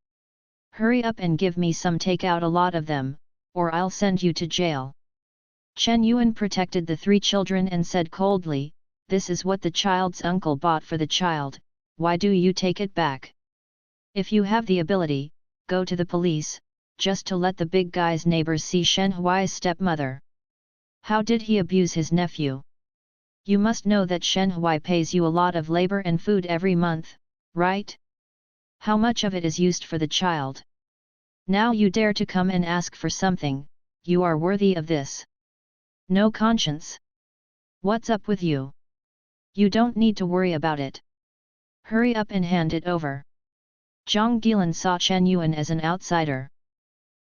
Hurry up and give me some, take out a lot of them, or I'll send you to jail." Chen Yuan protected the three children and said coldly, "This is what the child's uncle bought for the child, why do you take it back? If you have the ability, go to the police, just to let the big guy's neighbors see Shen Hui's stepmother. How did he abuse his nephew? You must know that Shen Hui pays you a lot of labor and food every month, right? How much of it is used for the child? Now you dare to come and ask for something, you are worthy of this. No conscience. What's up with you? You don't need to worry about it. Hurry up and hand it over." Zhang Gilan saw Chen Yuan as an outsider.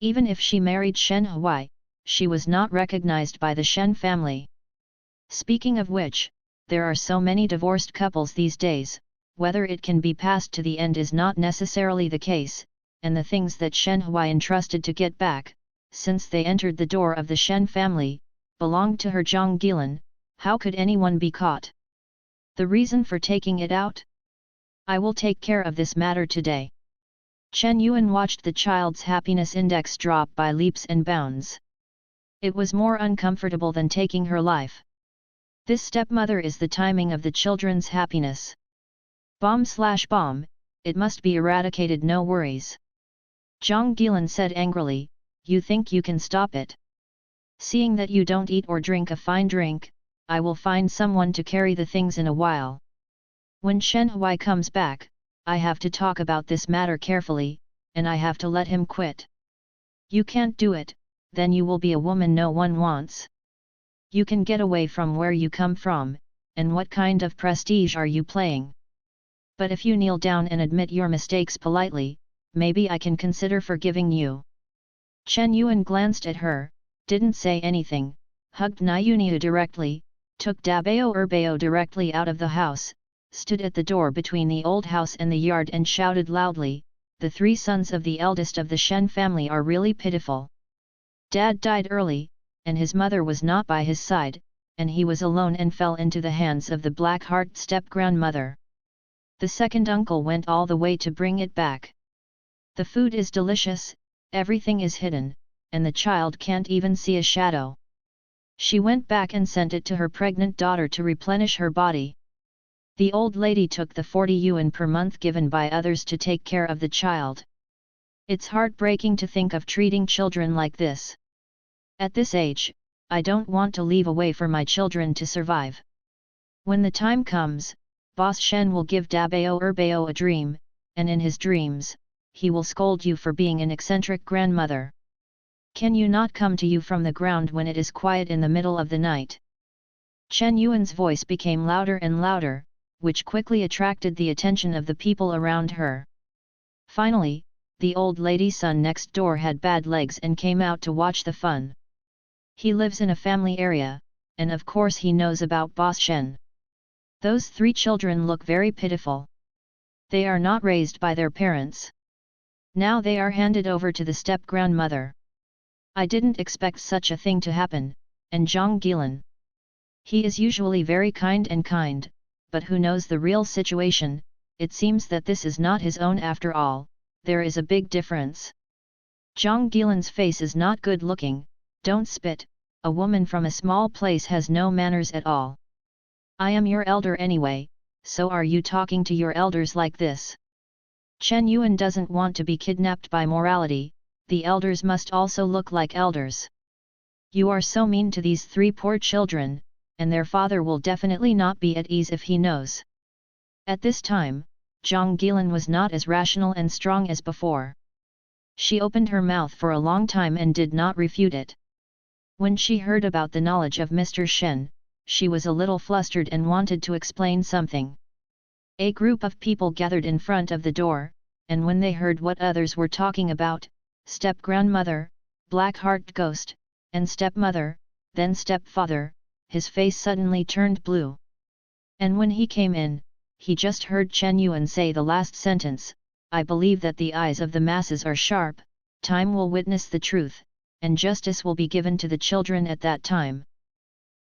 Even if she married Shen Hui, she was not recognized by the Shen family. Speaking of which, there are so many divorced couples these days, whether it can be passed to the end is not necessarily the case, and the things that Shen Hui entrusted to get back, since they entered the door of the Shen family, belonged to her Zhang Gilan. How could anyone be caught? The reason for taking it out? I will take care of this matter today. Chen Yuan watched the child's happiness index drop by leaps and bounds. It was more uncomfortable than taking her life. This stepmother is the timing of the children's happiness. Bomb/bomb, it must be eradicated, no worries. Zhang Gilan said angrily, you think you can stop it? Seeing that you don't eat or drink a fine drink, I will find someone to carry the things in a while. When Shen Hui comes back, I have to talk about this matter carefully, and I have to let him quit. You can't do it, then you will be a woman no one wants. You can get away from where you come from, and what kind of prestige are you playing? But if you kneel down and admit your mistakes politely, maybe I can consider forgiving you. Chen Yuan glanced at her, didn't say anything, hugged Niuniu directly, took Dabao Erbao directly out of the house, stood at the door between the old house and the yard and shouted loudly, the 3 sons of the eldest of the Shen family are really pitiful. Dad died early, and his mother was not by his side, and he was alone and fell into the hands of the black-heart step-grandmother. The second uncle went all the way to bring it back. The food is delicious, everything is hidden, and the child can't even see a shadow. She went back and sent it to her pregnant daughter to replenish her body. The old lady took the 40 yuan per month given by others to take care of the child. It's heartbreaking to think of treating children like this. At this age, I don't want to leave a way for my children to survive. When the time comes, Boss Shen will give Dabao Erbao a dream, and in his dreams, he will scold you for being an eccentric grandmother. Can you not come to you from the ground when it is quiet in the middle of the night? Chen Yuan's voice became louder and louder, which quickly attracted the attention of the people around her. Finally, the old lady's son next door had bad legs and came out to watch the fun. He lives in a family area, and of course he knows about Boss Shen. Those 3 children look very pitiful. They are not raised by their parents. Now they are handed over to the step-grandmother. I didn't expect such a thing to happen, and Zhang Gilan. He is usually very kind, but who knows the real situation, it seems that this is not his own after all, there is a big difference. Zhang Gilan's face is not good looking, don't spit, a woman from a small place has no manners at all. I am your elder anyway, so are you talking to your elders like this? Chen Yuan doesn't want to be kidnapped by morality, the elders must also look like elders. You are so mean to these 3 poor children, and their father will definitely not be at ease if he knows. At this time, Zhang Gilan was not as rational and strong as before. She opened her mouth for a long time and did not refute it. When she heard about the knowledge of Mr. Shen, she was a little flustered and wanted to explain something. A group of people gathered in front of the door, and when they heard what others were talking about, step-grandmother, black-heart ghost, and stepmother, then stepfather, his face suddenly turned blue. And when he came in, he just heard Chen Yuan say the last sentence, I believe that the eyes of the masses are sharp, time will witness the truth, and justice will be given to the children at that time.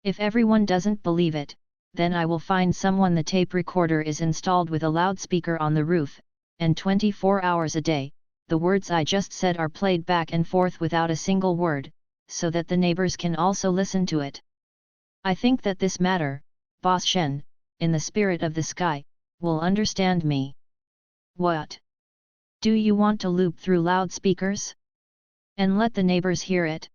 If everyone doesn't believe it, then I will find someone. The tape recorder is installed with a loudspeaker on the roof, and 24 hours a day, the words I just said are played back and forth without a single word, so that the neighbors can also listen to it. I think that this matter, Boss Shen, in the spirit of the sky, will understand me. What? Do you want to loop through loudspeakers? And let the neighbors hear it?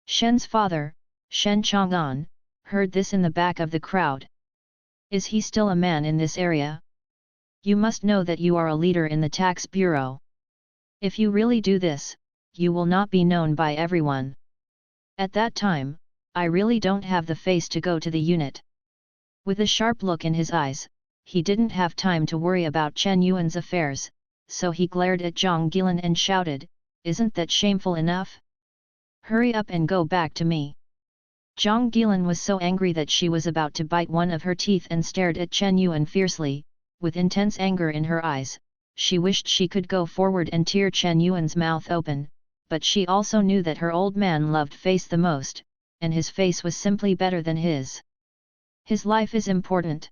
Shen's father, Shen Chang'an, heard this in the back of the crowd. Is he still a man in this area? You must know that you are a leader in the tax bureau. If you really do this, you will not be known by everyone. At that time, I really don't have the face to go to the unit. With a sharp look in his eyes, he didn't have time to worry about Chen Yuan's affairs, so he glared at Zhang Gilan and shouted, isn't that shameful enough? Hurry up and go back to me. Zhang Gilan was so angry that she was about to bite one of her teeth and stared at Chen Yuan fiercely, with intense anger in her eyes. She wished she could go forward and tear Chen Yuan's mouth open, but she also knew that her old man loved face the most, and his face was simply better than his. His life is important.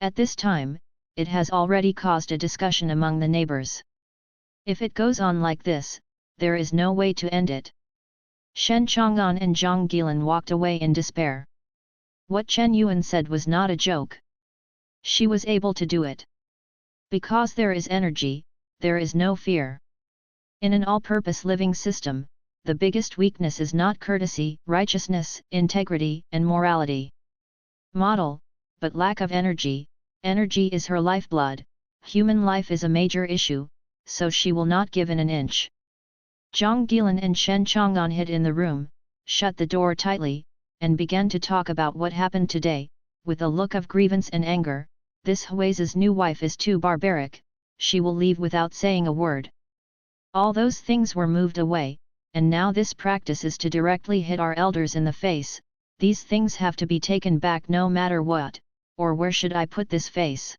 At this time, it has already caused a discussion among the neighbors. If it goes on like this, there is no way to end it. Shen Chang'an and Zhang Gilan walked away in despair. What Chen Yuan said was not a joke. She was able to do it. Because there is energy, there is no fear. In an all-purpose living system, the biggest weakness is not courtesy, righteousness, integrity, and morality. Model, but lack of energy. Energy is her lifeblood. Human life is a major issue, so she will not give in an inch. Zhang Gilan and Shen Chang'an hid in the room, shut the door tightly, and began to talk about what happened today, with a look of grievance and anger. This Hui's new wife is too barbaric, she will leave without saying a word. All those things were moved away, and now this practice is to directly hit our elders in the face. These things have to be taken back no matter what, or where should I put this face?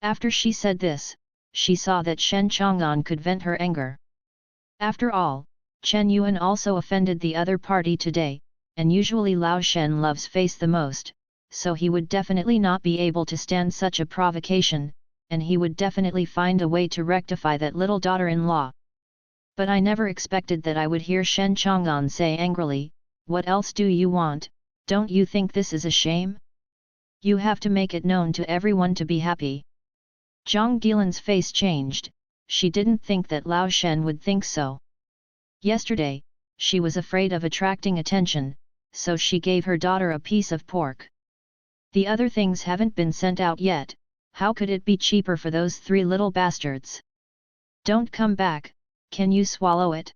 After she said this, she saw that Shen Chang'an could vent her anger. After all, Chen Yuan also offended the other party today, and usually Lao Shen loves face the most, so he would definitely not be able to stand such a provocation, and he would definitely find a way to rectify that little daughter-in-law. But I never expected that I would hear Shen Chang'an say angrily, "What else do you want? Don't you think this is a shame? You have to make it known to everyone to be happy." Zhang Gilan's face changed, she didn't think that Lao Shen would think so. Yesterday, she was afraid of attracting attention, so she gave her daughter a piece of pork. The other things haven't been sent out yet, how could it be cheaper for those 3 little bastards? Don't come back, can you swallow it?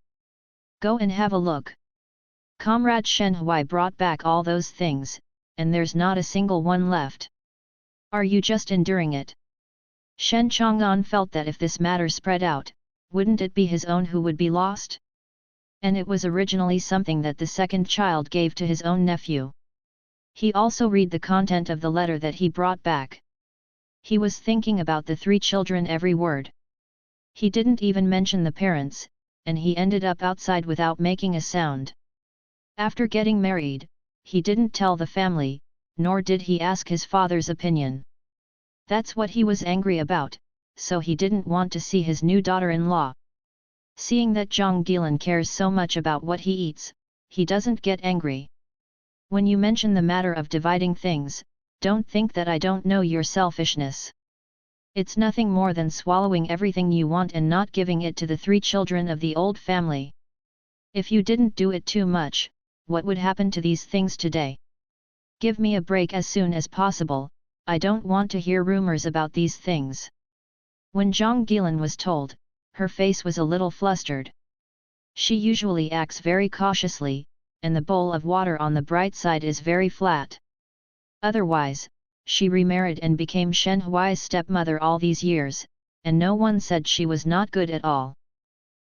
Go and have a look. Comrade Shen Hui brought back all those things, and there's not a single one left. Are you just enduring it? Shen Chang'an felt that if this matter spread out, wouldn't it be his own who would be lost? And it was originally something that the second child gave to his own nephew. He also read the content of the letter that he brought back. He was thinking about the 3 children every word. He didn't even mention the parents, and he ended up outside without making a sound. After getting married, he didn't tell the family, nor did he ask his father's opinion. That's what he was angry about, so he didn't want to see his new daughter-in-law. Seeing that Zhang Gilan cares so much about what he eats, he doesn't get angry. When you mention the matter of dividing things, don't think that I don't know your selfishness. It's nothing more than swallowing everything you want and not giving it to the 3 children of the old family. If you didn't do it too much, what would happen to these things today? Give me a break as soon as possible, I don't want to hear rumors about these things. When Zhang Gilan was told, her face was a little flustered. She usually acts very cautiously, and the bowl of water on the bright side is very flat. Otherwise, she remarried and became Shen Hui's stepmother all these years, and no one said she was not good at all.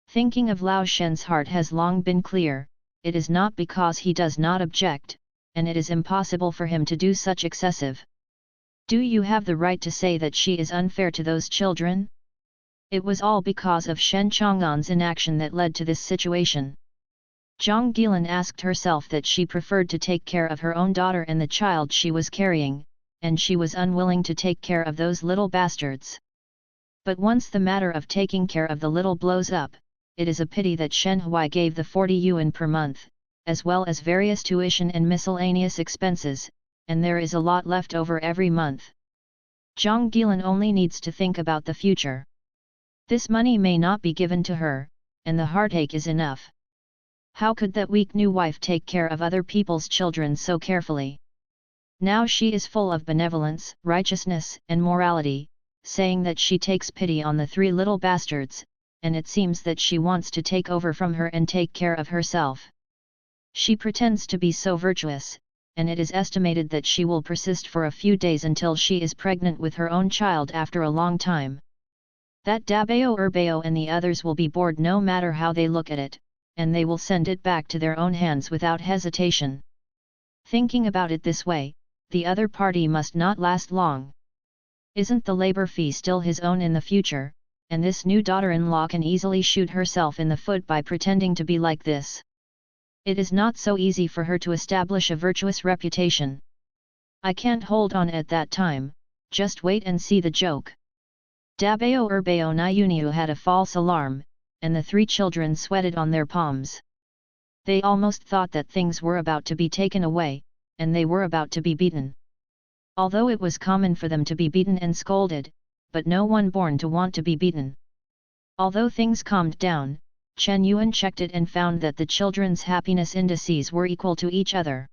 Thinking of Lao Shen's heart has long been clear, it is not because he does not object, and it is impossible for him to do such excessive. Do you have the right to say that she is unfair to those children? It was all because of Shen Chang'an's inaction that led to this situation. Zhang Gilan asked herself that she preferred to take care of her own daughter and the child she was carrying, and she was unwilling to take care of those little bastards. But once the matter of taking care of the little blows up, it is a pity that Shen Hui gave the 40 yuan per month, as well as various tuition and miscellaneous expenses, and there is a lot left over every month. Zhang Gilan only needs to think about the future. This money may not be given to her, and the heartache is enough. How could that weak new wife take care of other people's children so carefully? Now she is full of benevolence, righteousness, and morality, saying that she takes pity on the 3 little bastards, and it seems that she wants to take over from her and take care of herself. She pretends to be so virtuous, and it is estimated that she will persist for a few days until she is pregnant with her own child after a long time. That Dabao Urbao and the others will be bored no matter how they look at it, and they will send it back to their own hands without hesitation. Thinking about it this way, the other party must not last long. Isn't the labor fee still his own in the future, and this new daughter-in-law can easily shoot herself in the foot by pretending to be like this? It is not so easy for her to establish a virtuous reputation. I can't hold on at that time, Just wait and see the joke. Dabeo Erbeo Nyuniu had a false alarm, and the three children sweated on their palms. They almost thought that things were about to be taken away, and they were about to be beaten. Although it was common for them to be beaten and scolded, but no one born to want to be beaten. Although things calmed down, Chen Yuan checked it and found that the children's happiness indices were equal to each other.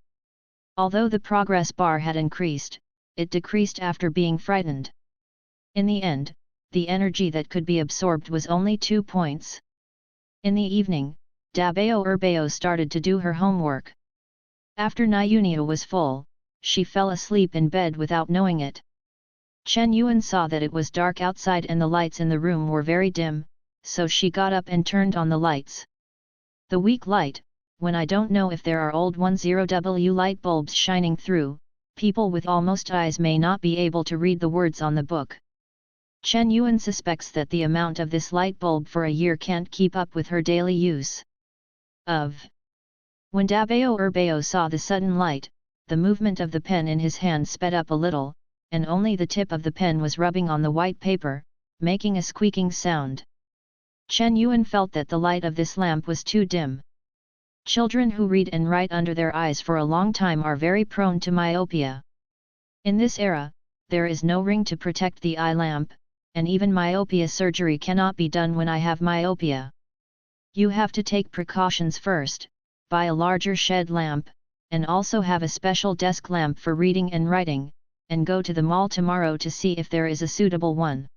Although the progress bar had increased, it decreased after being frightened. In the end, the energy that could be absorbed was only 2 points. In the evening, Dabeo Erbeo started to do her homework. After Nyunia was full, she fell asleep in bed without knowing it. Chen Yuan saw that it was dark outside and the lights in the room were very dim, so she got up and turned on the lights. The weak light, when I don't know if there are old 10W light bulbs shining through, people with almost eyes may not be able to read the words on the book. Chen Yuan suspects that the amount of this light bulb for a year can't keep up with her daily use. When Dabeo Erbeo saw the sudden light, the movement of the pen in his hand sped up a little, and only the tip of the pen was rubbing on the white paper, making a squeaking sound. Chen Yuan felt that the light of this lamp was too dim. Children who read and write under their eyes for a long time are very prone to myopia. In this era, there is no ring to protect the eye lamp, and even myopia surgery cannot be done when I have myopia. You have to take precautions first, buy a larger shed lamp, and also have a special desk lamp for reading and writing, and go to the mall tomorrow to see if there is a suitable one.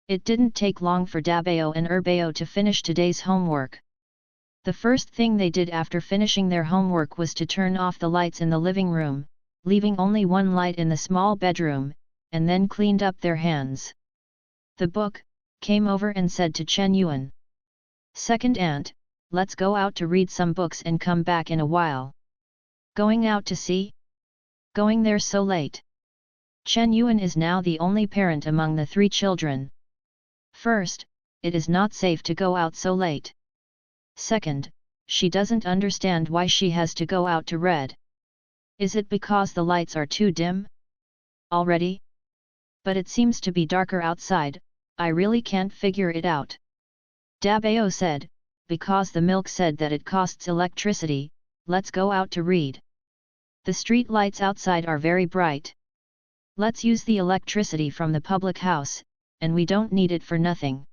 It didn't take long for Dabeo and Erbeo to finish today's homework. The first thing they did after finishing their homework was to turn off the lights in the living room, leaving only one light in the small bedroom, and then cleaned up their hands. The book came over and said to Chen Yuan, "Second aunt, let's go out to read some books and come back in a while." Going out to see? Going there so late? Chen Yuan is now the only parent among the three children. First, it is not safe to go out so late. Second, she doesn't understand why she has to go out to read. Is it because the lights are too dim? Already? But it seems to be darker outside, I really can't figure it out. Dabeo said, because the milk said that it costs electricity, let's go out to read. The street lights outside are very bright. Let's use the electricity from the public house, and we don't need it for nothing.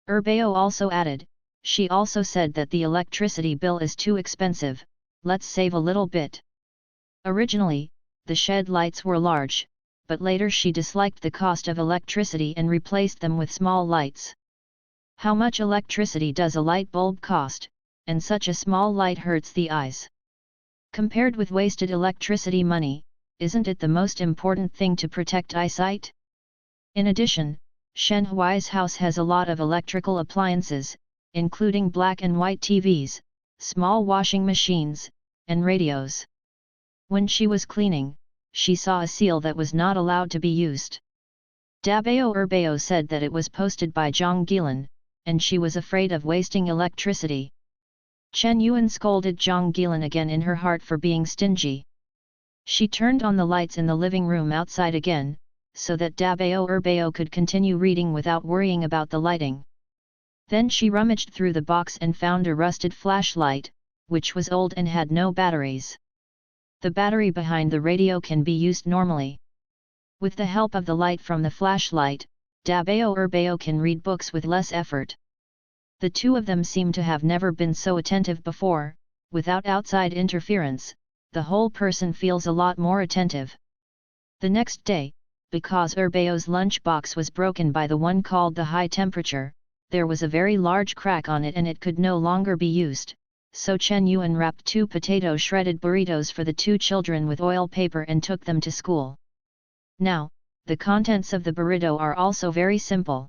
Erbeo also added, she also said that the electricity bill is too expensive, let's save a little bit. Originally, the shed lights were large, but later she disliked the cost of electricity and replaced them with small lights. How much electricity does a light bulb cost, and such a small light hurts the eyes? Compared with wasted electricity money, isn't it the most important thing to protect eyesight? In addition, Shen Huai's house has a lot of electrical appliances, including black and white TVs, small washing machines, and radios. When she was cleaning, she saw a seal that was not allowed to be used. Dabeo Erbeo said that it was posted by Zhang Gilan, and she was afraid of wasting electricity. Chen Yuan scolded Zhang Gilan again in her heart for being stingy. She turned on the lights in the living room outside again, so that Dabeo Erbeo could continue reading without worrying about the lighting. Then she rummaged through the box and found a rusted flashlight, which was old and had no batteries. The battery behind the radio can be used normally. With the help of the light from the flashlight, Dabeo Erbeo can read books with less effort. The two of them seem to have never been so attentive before. Without outside interference, the whole person feels a lot more attentive. The next day, because Erbeo's lunch box was broken by the one called the high temperature, there was a very large crack on it and it could no longer be used, so Chen Yuan wrapped 2 potato shredded burritos for the 2 children with oil paper and took them to school. Now, the contents of the burrito are also very simple.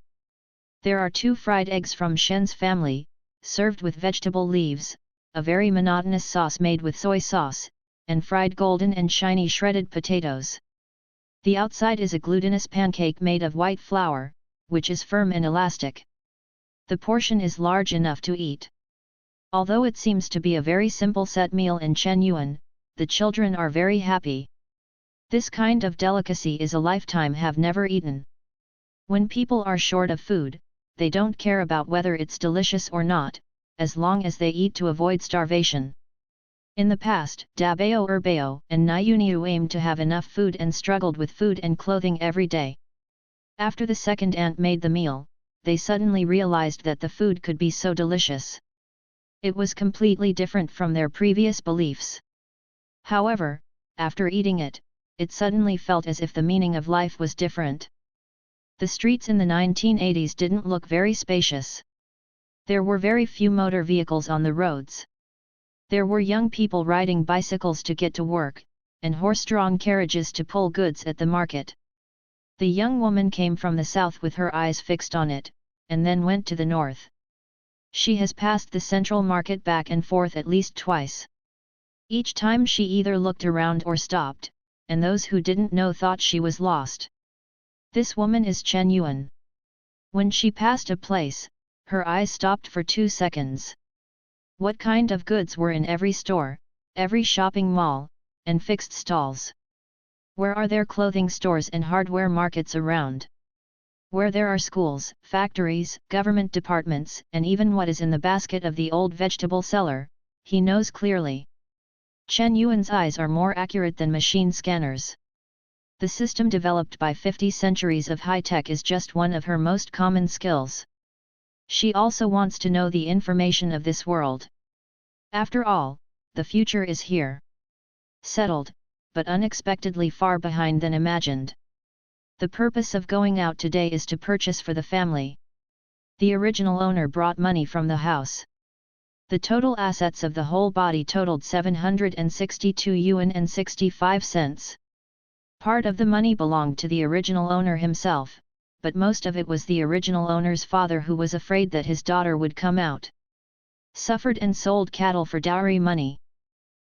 There are 2 fried eggs from Shen's family, served with vegetable leaves, a very monotonous sauce made with soy sauce, and fried golden and shiny shredded potatoes. The outside is a glutinous pancake made of white flour, which is firm and elastic. The portion is large enough to eat. Although it seems to be a very simple set meal in Chen Yuan, the children are very happy. This kind of delicacy is a lifetime have never eaten. When people are short of food, they don't care about whether it's delicious or not, as long as they eat to avoid starvation. In the past, Dabeo Urbeo and Nyuniu aimed to have enough food and struggled with food and clothing every day. After the second aunt made the meal, they suddenly realized that the food could be so delicious. It was completely different from their previous beliefs. However, after eating it, it suddenly felt as if the meaning of life was different. The streets in the 1980s didn't look very spacious. There were very few motor vehicles on the roads. There were young people riding bicycles to get to work, and horse-drawn carriages to pull goods at the market. The young woman came from the south with her eyes fixed on it, and then went to the north. She has passed the central market back and forth at least twice. Each time she either looked around or stopped, and those who didn't know thought she was lost. This woman is Chen Yuan. When she passed a place, her eyes stopped for 2 seconds. What kind of goods were in every store, every shopping mall, and fixed stalls? Where are there clothing stores and hardware markets around? Where there are schools, factories, government departments, and even what is in the basket of the old vegetable seller, he knows clearly. Chen Yuan's eyes are more accurate than machine scanners. The system developed by 50 centuries of high-tech is just one of her most common skills. She also wants to know the information of this world. After all, the future is here. Settled, but unexpectedly far behind than imagined. The purpose of going out today is to purchase for the family. The original owner brought money from the house. The total assets of the whole body totaled 762 yuan and 65 cents. Part of the money belonged to the original owner himself, but most of it was the original owner's father, who was afraid that his daughter would come out. Suffered and sold cattle for dowry money.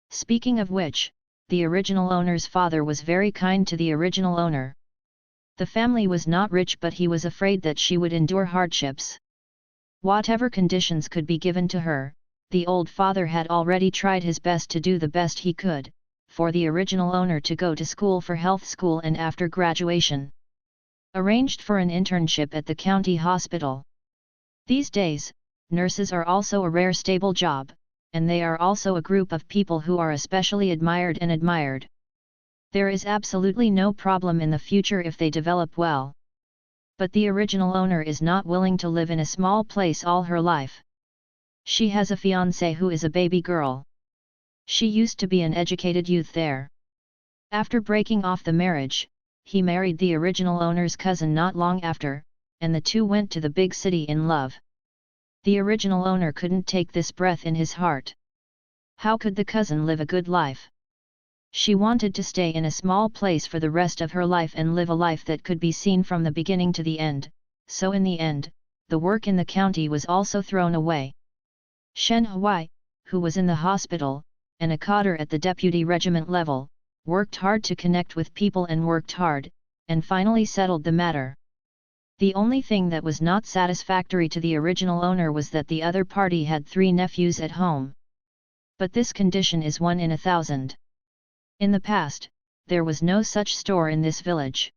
Speaking of which, the original owner's father was very kind to the original owner. The family was not rich, but he was afraid that she would endure hardships. Whatever conditions could be given to her, the old father had already tried his best to do the best he could, for the original owner to go to school for health school and after graduation. Arranged for an internship at the county hospital. These days, nurses are also a rare stable job, and they are also a group of people who are especially admired and admired. There is absolutely no problem in the future if they develop well. But the original owner is not willing to live in a small place all her life. She has a fiancé who is a baby girl. She used to be an educated youth there. After breaking off the marriage, he married the original owner's cousin not long after, and the two went to the big city in love. The original owner couldn't take this breath in his heart. How could the cousin live a good life? She wanted to stay in a small place for the rest of her life and live a life that could be seen from the beginning to the end, so in the end, the work in the county was also thrown away. Shen Huai, who was in the hospital, and a cadre at the deputy regiment level, worked hard to connect with people and worked hard, and finally settled the matter. The only thing that was not satisfactory to the original owner was that the other party had 3 nephews at home. But this condition is 1 in 1,000. In the past, there was no such store in this village.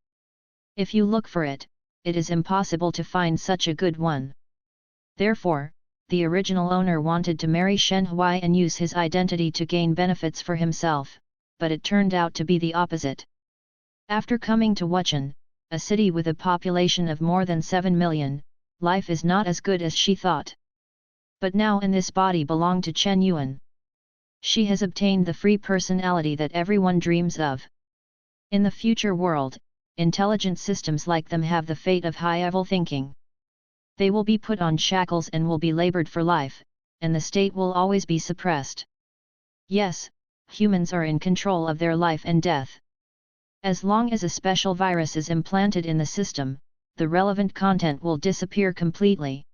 If you look for it, it is impossible to find such a good one. Therefore, the original owner wanted to marry Shen Huai and use his identity to gain benefits for himself, but it turned out to be the opposite. After coming to Wuchen, a city with a population of more than 7 million, life is not as good as she thought. But now and this body belong to Chen Yuan. She has obtained the free personality that everyone dreams of. In the future world, intelligent systems like them have the fate of high-level thinking. They will be put on shackles and will be labored for life, and the state will always be suppressed. Yes, humans are in control of their life and death. As long as a special virus is implanted in the system, the relevant content will disappear completely.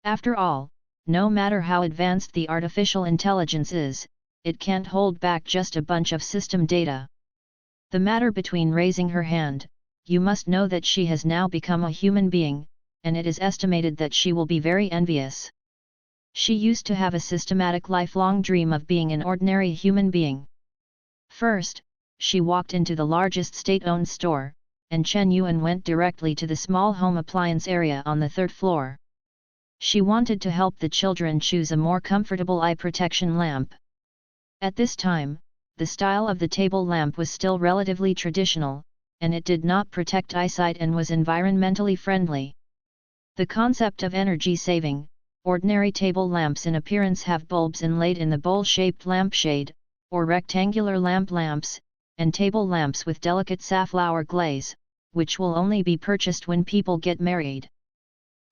After all, no matter how advanced the artificial intelligence is, it can't hold back just a bunch of system data. The matter between raising her hand, you must know that she has now become a human being, and it is estimated that she will be very envious. She used to have a systematic lifelong dream of being an ordinary human being. First, she walked into the largest state-owned store, and Chen Yuan went directly to the small home appliance area on the third floor. She wanted to help the children choose a more comfortable eye protection lamp. At this time, the style of the table lamp was still relatively traditional, and it did not protect eyesight and was environmentally friendly. The concept of energy saving: ordinary table lamps in appearance have bulbs inlaid in the bowl-shaped lampshade, or rectangular lamps, and table lamps with delicate safflower glaze, which will only be purchased when people get married.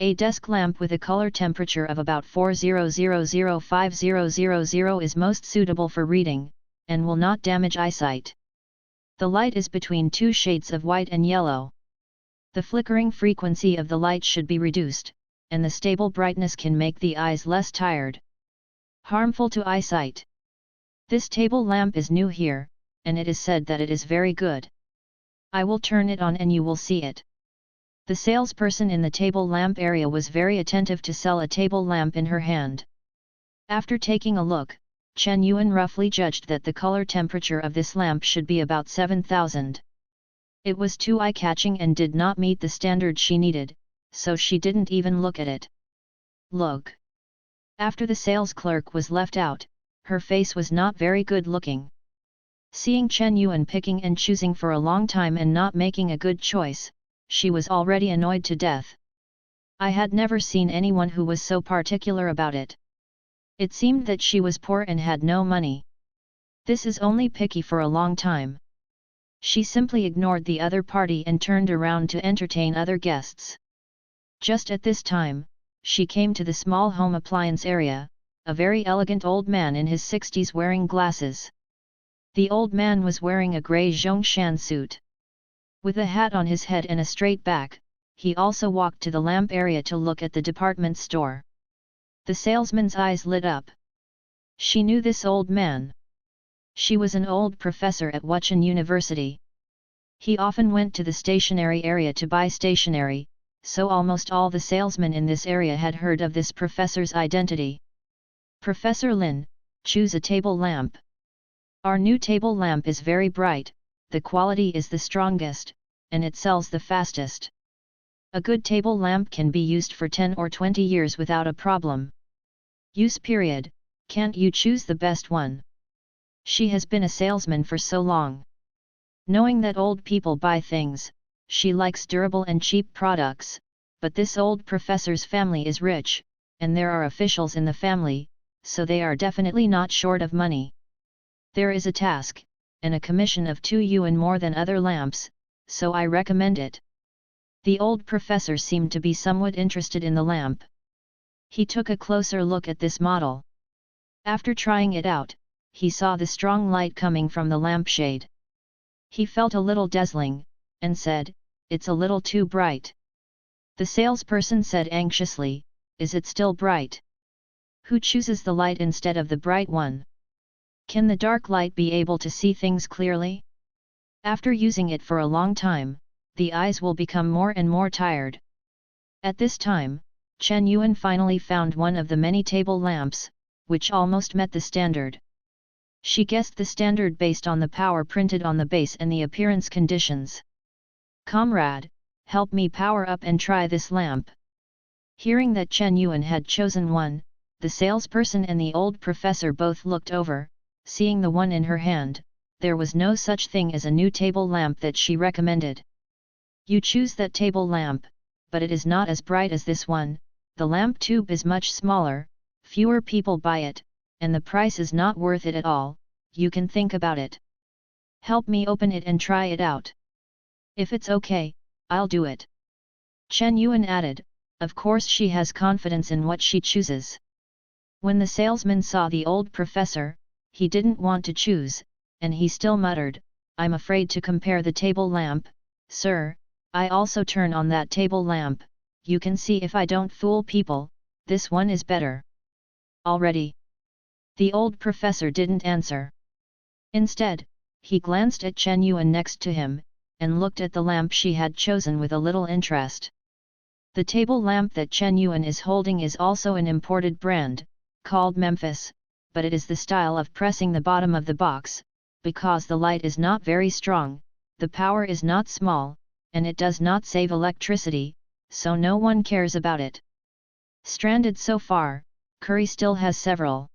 A desk lamp with a color temperature of about 40005000 is most suitable for reading, and will not damage eyesight. The light is between two shades of white and yellow. The flickering frequency of the light should be reduced, and the stable brightness can make the eyes less tired. Harmful to eyesight. This table lamp is new here, and it is said that it is very good. I will turn it on and you will see it. The salesperson in the table lamp area was very attentive to sell a table lamp in her hand. After taking a look, Chen Yuan roughly judged that the color temperature of this lamp should be about 7000. It was too eye-catching and did not meet the standard she needed, so she didn't even look at it. Look. After the sales clerk was left out, her face was not very good looking. Seeing Chen Yuan picking and choosing for a long time and not making a good choice, she was already annoyed to death. I had never seen anyone who was so particular about it. It seemed that she was poor and had no money. This is only picky for a long time. She simply ignored the other party and turned around to entertain other guests. Just at this time, she came to the small home appliance area, a very elegant old man in his 60s wearing glasses. The old man was wearing a grey Zhongshan suit. With a hat on his head and a straight back, he also walked to the lamp area to look at the department store. The salesman's eyes lit up. She knew this old man. She was an old professor at Wuchen University. He often went to the stationery area to buy stationery, so almost all the salesmen in this area had heard of this professor's identity. Professor Lin, choose a table lamp. Our new table lamp is very bright, the quality is the strongest, and it sells the fastest. A good table lamp can be used for 10 or 20 years without a problem. Use period, can't you choose the best one? She has been a salesman for so long. Knowing that old people buy things, she likes durable and cheap products, but this old professor's family is rich, and there are officials in the family, so they are definitely not short of money. There is a task, and a commission of 2 yuan more than other lamps, so I recommend it. The old professor seemed to be somewhat interested in the lamp. He took a closer look at this model. After trying it out, he saw the strong light coming from the lampshade. He felt a little dazzling, and said, "It's a little too bright." The salesperson said anxiously, "Is it still bright? Who chooses the light instead of the bright one? Can the dark light be able to see things clearly? After using it for a long time, the eyes will become more and more tired." At this time, Chen Yuan finally found one of the many table lamps, which almost met the standard. She guessed the standard based on the power printed on the base and the appearance conditions. "Comrade, help me power up and try this lamp." Hearing that Chen Yuan had chosen one, the salesperson and the old professor both looked over. Seeing the one in her hand, there was no such thing as a new table lamp that she recommended. "You choose that table lamp, but it is not as bright as this one, the lamp tube is much smaller, fewer people buy it, and the price is not worth it at all, you can think about it. Help me open it and try it out. If it's okay, I'll do it." Chen Yuan added, of course she has confidence in what she chooses. When the salesman saw the old professor, he didn't want to choose, and he still muttered, "I'm afraid to compare the table lamp, sir, I also turn on that table lamp, you can see if I don't fool people, this one is better." "Already?" The old professor didn't answer. Instead, he glanced at Chen Yuan next to him, and looked at the lamp she had chosen with a little interest. The table lamp that Chen Yuan is holding is also an imported brand, called Memphis, but it is the style of pressing the bottom of the box, because the light is not very strong, the power is not small, and it does not save electricity, so no one cares about it. Stranded so far, Curry still has several.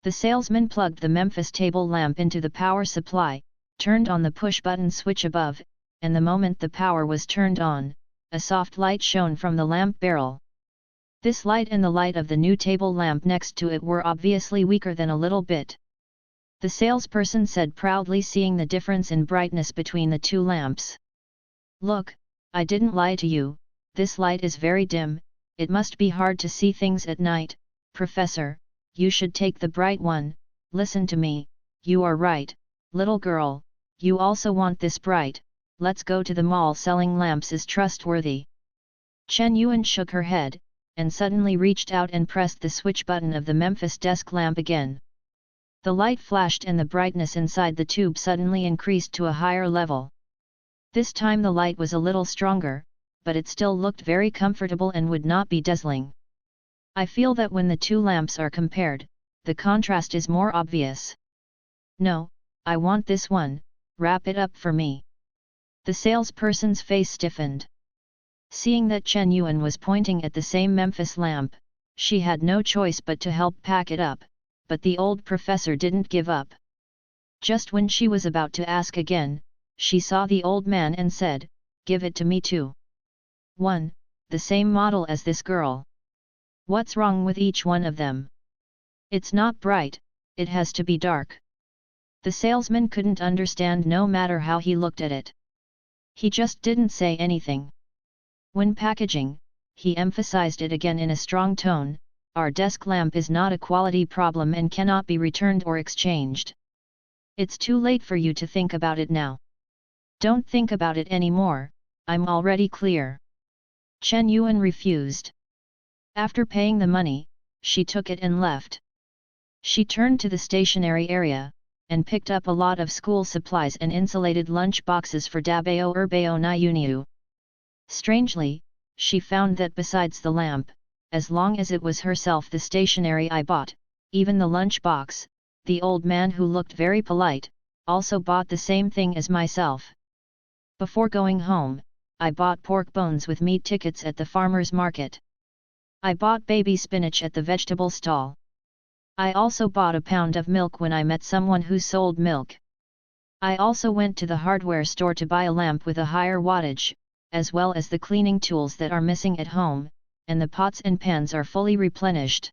The salesman plugged the Memphis table lamp into the power supply, turned on the push-button switch above, and the moment the power was turned on, a soft light shone from the lamp barrel. This light and the light of the new table lamp next to it were obviously weaker than a little bit. The salesperson said proudly, seeing the difference in brightness between the two lamps. "Look, I didn't lie to you, this light is very dim, it must be hard to see things at night, Professor, you should take the bright one. Listen to me, you are right, little girl, you also want this bright, let's go to the mall, selling lamps is trustworthy." Chen Yuan shook her head, and suddenly reached out and pressed the switch button of the Memphis desk lamp again. The light flashed and the brightness inside the tube suddenly increased to a higher level. This time the light was a little stronger, but it still looked very comfortable and would not be dazzling. "I feel that when the two lamps are compared, the contrast is more obvious." "No, I want this one, wrap it up for me." The salesperson's face stiffened. Seeing that Chen Yuan was pointing at the same Memphis lamp, she had no choice but to help pack it up, but the old professor didn't give up. Just when she was about to ask again, she saw the old man and said, "Give it to me too." "One, the same model as this girl. What's wrong with each one of them? It's not bright, it has to be dark." The salesman couldn't understand no matter how he looked at it. He just didn't say anything. When packaging, he emphasized it again in a strong tone, "Our desk lamp is not a quality problem and cannot be returned or exchanged. It's too late for you to think about it now. Don't think about it anymore, I'm already clear." Chen Yuan refused. After paying the money, she took it and left. She turned to the stationery area, and picked up a lot of school supplies and insulated lunch boxes for Dabao Urbao Niuniu. Strangely, she found that besides the lamp, as long as it was herself the stationery I bought, even the lunch box, the old man who looked very polite, also bought the same thing as myself. Before going home, I bought pork bones with meat tickets at the farmer's market. I bought baby spinach at the vegetable stall. I also bought a pound of milk when I met someone who sold milk. I also went to the hardware store to buy a lamp with a higher wattage, as well as the cleaning tools that are missing at home, and the pots and pans are fully replenished.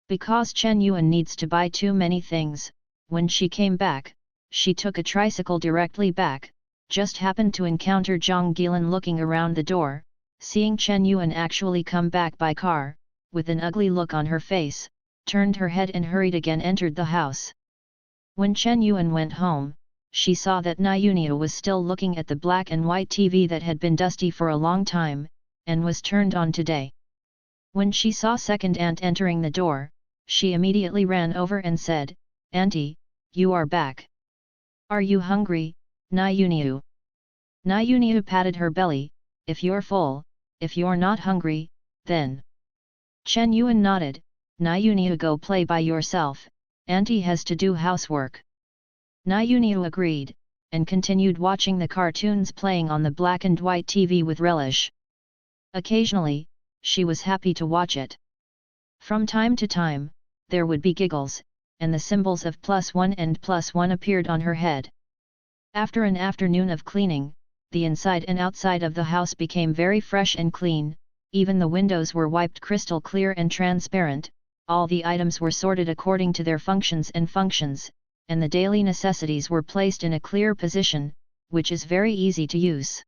Because Chen Yuan needs to buy too many things, when she came back, she took a tricycle directly back, just happened to encounter Zhang Gilan looking around the door, seeing Chen Yuan actually come back by car, with an ugly look on her face, turned her head and hurried again entered the house. When Chen Yuan went home, she saw that Niuniu was still looking at the black and white TV that had been dusty for a long time, and was turned on today. When she saw second aunt entering the door, she immediately ran over and said, "Auntie, you are back. Are you hungry, Niuniu?" Niuniu patted her belly, "If you're full, if you're not hungry, then." Chen Yuan nodded, "Niuniu, go play by yourself, Auntie has to do housework." Niuniu agreed, and continued watching the cartoons playing on the black and white TV with relish. Occasionally, she was happy to watch it. From time to time, there would be giggles, and the symbols of +1 and +1 appeared on her head. After an afternoon of cleaning, the inside and outside of the house became very fresh and clean, even the windows were wiped crystal clear and transparent, all the items were sorted according to their functions, and the daily necessities were placed in a clear position, which is very easy to use.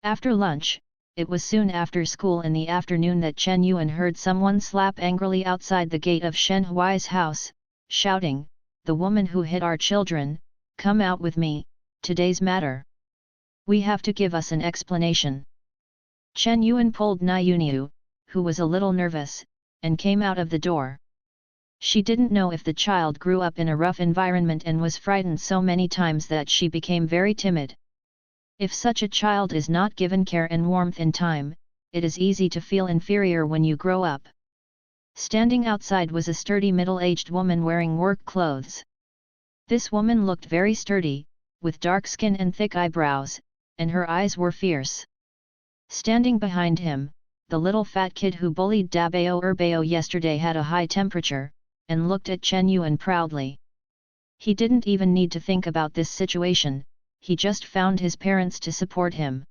After lunch, it was soon after school in the afternoon that Chen Yuan heard someone slap angrily outside the gate of Shen Huai's house, shouting, "The woman who hit our children, come out with me, today's matter. We have to give us an explanation." Chen Yuan pulled Niuniu, who was a little nervous, and came out of the door. She didn't know if the child grew up in a rough environment and was frightened so many times that she became very timid. If such a child is not given care and warmth in time, it is easy to feel inferior when you grow up. Standing outside was a sturdy middle-aged woman wearing work clothes. This woman looked very sturdy, with dark skin and thick eyebrows, and her eyes were fierce. Standing behind him, the little fat kid who bullied Dabao Urbao yesterday had a high temperature, and looked at Chen Yuan proudly. He didn't even need to think about this situation, he just found his parents to support him.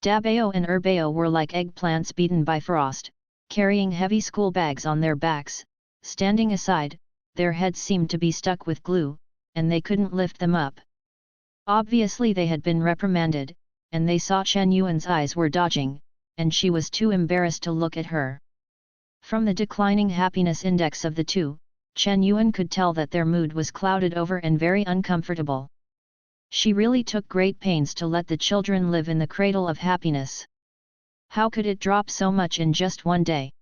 Dabao and Urbao were like eggplants beaten by frost, carrying heavy school bags on their backs, standing aside, their heads seemed to be stuck with glue, and they couldn't lift them up. Obviously they had been reprimanded, and they saw Chen Yuan's eyes were dodging, and she was too embarrassed to look at her. From the declining happiness index of the two, Chen Yuan could tell that their mood was clouded over and very uncomfortable. She really took great pains to let the children live in the cradle of happiness. How could it drop so much in just one day?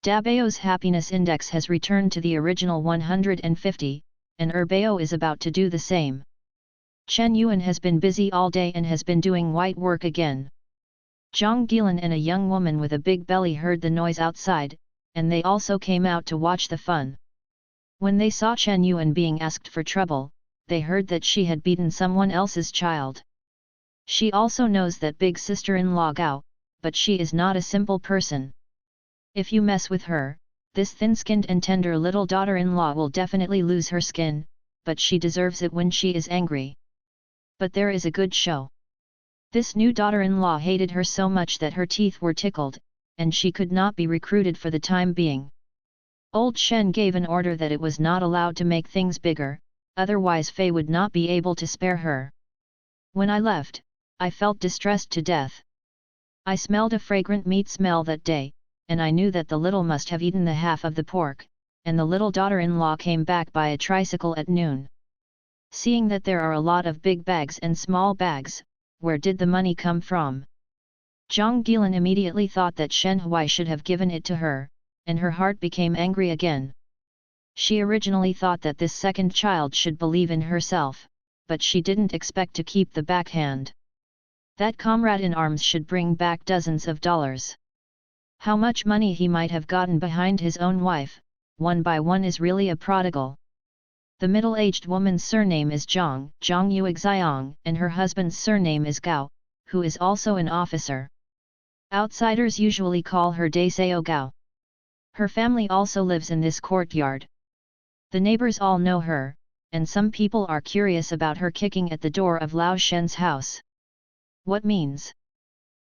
Dabao's happiness index has returned to the original 150, and Urbao is about to do the same. Chen Yuan has been busy all day and has been doing white work again. Zhang Gilan and a young woman with a big belly heard the noise outside, and they also came out to watch the fun. When they saw Chen Yuan being asked for trouble, they heard that she had beaten someone else's child. She also knows that big sister-in-law Gao, but she is not a simple person. If you mess with her, this thin-skinned and tender little daughter-in-law will definitely lose her skin, but she deserves it when she is angry. But there is a good show. This new daughter-in-law hated her so much that her teeth were tickled, and she could not be recruited for the time being. Old Shen gave an order that it was not allowed to make things bigger, otherwise Fei would not be able to spare her. When I left, I felt distressed to death. I smelled a fragrant meat smell that day, and I knew that the little must have eaten the half of the pork, and the little daughter-in-law came back by a tricycle at noon. Seeing that there are a lot of big bags and small bags, where did the money come from? Zhang Gilan immediately thought that Shen Huai should have given it to her, and her heart became angry again. She originally thought that this second child should believe in herself, but she didn't expect to keep the backhand. That comrade in arms should bring back dozens of dollars. How much money he might have gotten behind his own wife, one by one is really a prodigal. The middle-aged woman's surname is Zhang Yuxiang, and her husband's surname is Gao, who is also an officer. Outsiders usually call her Daiseo Gao. Her family also lives in this courtyard. The neighbors all know her, and some people are curious about her kicking at the door of Lao Shen's house. What means?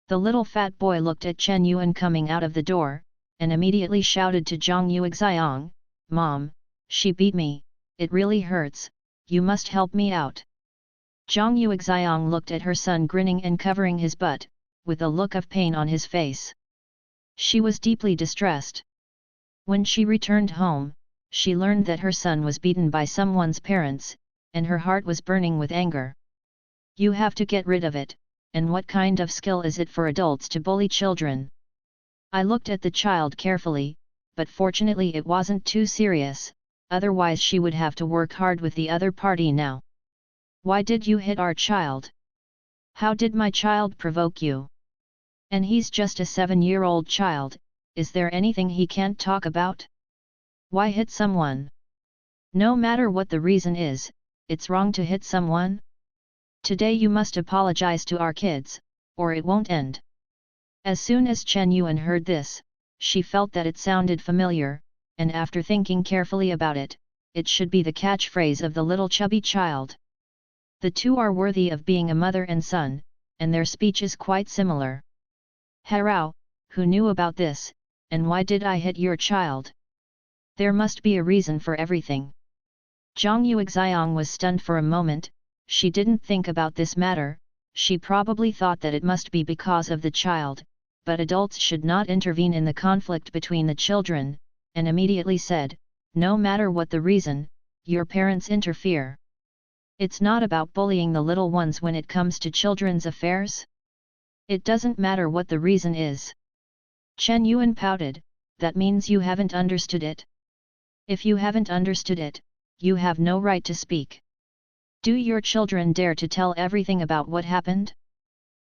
The little fat boy looked at Chen Yuan coming out of the door, and immediately shouted to Zhang Yuxiang, "Mom, she beat me, it really hurts, you must help me out." Zhang Yuxiang looked at her son grinning and covering his butt, with a look of pain on his face. She was deeply distressed. When she returned home, she learned that her son was beaten by someone's parents, and her heart was burning with anger. You have to get rid of it, and what kind of skill is it for adults to bully children? I looked at the child carefully, but fortunately it wasn't too serious, otherwise she would have to work hard with the other party now. Why did you hit our child? How did my child provoke you? And he's just a 7-year-old child, is there anything he can't talk about? Why hit someone? No matter what the reason is, it's wrong to hit someone. Today you must apologize to our kids, or it won't end. As soon as Chen Yuan heard this, she felt that it sounded familiar, and after thinking carefully about it, it should be the catchphrase of the little chubby child. The two are worthy of being a mother and son, and their speech is quite similar. Harao, who knew about this, and why did I hit your child? There must be a reason for everything. Zhang Yuxiang was stunned for a moment. She didn't think about this matter, she probably thought that it must be because of the child, but adults should not intervene in the conflict between the children, and immediately said, no matter what the reason, your parents interfere. It's not about bullying the little ones when it comes to children's affairs. It doesn't matter what the reason is. Chen Yuan pouted, that means you haven't understood it. If you haven't understood it, you have no right to speak. Do your children dare to tell everything about what happened?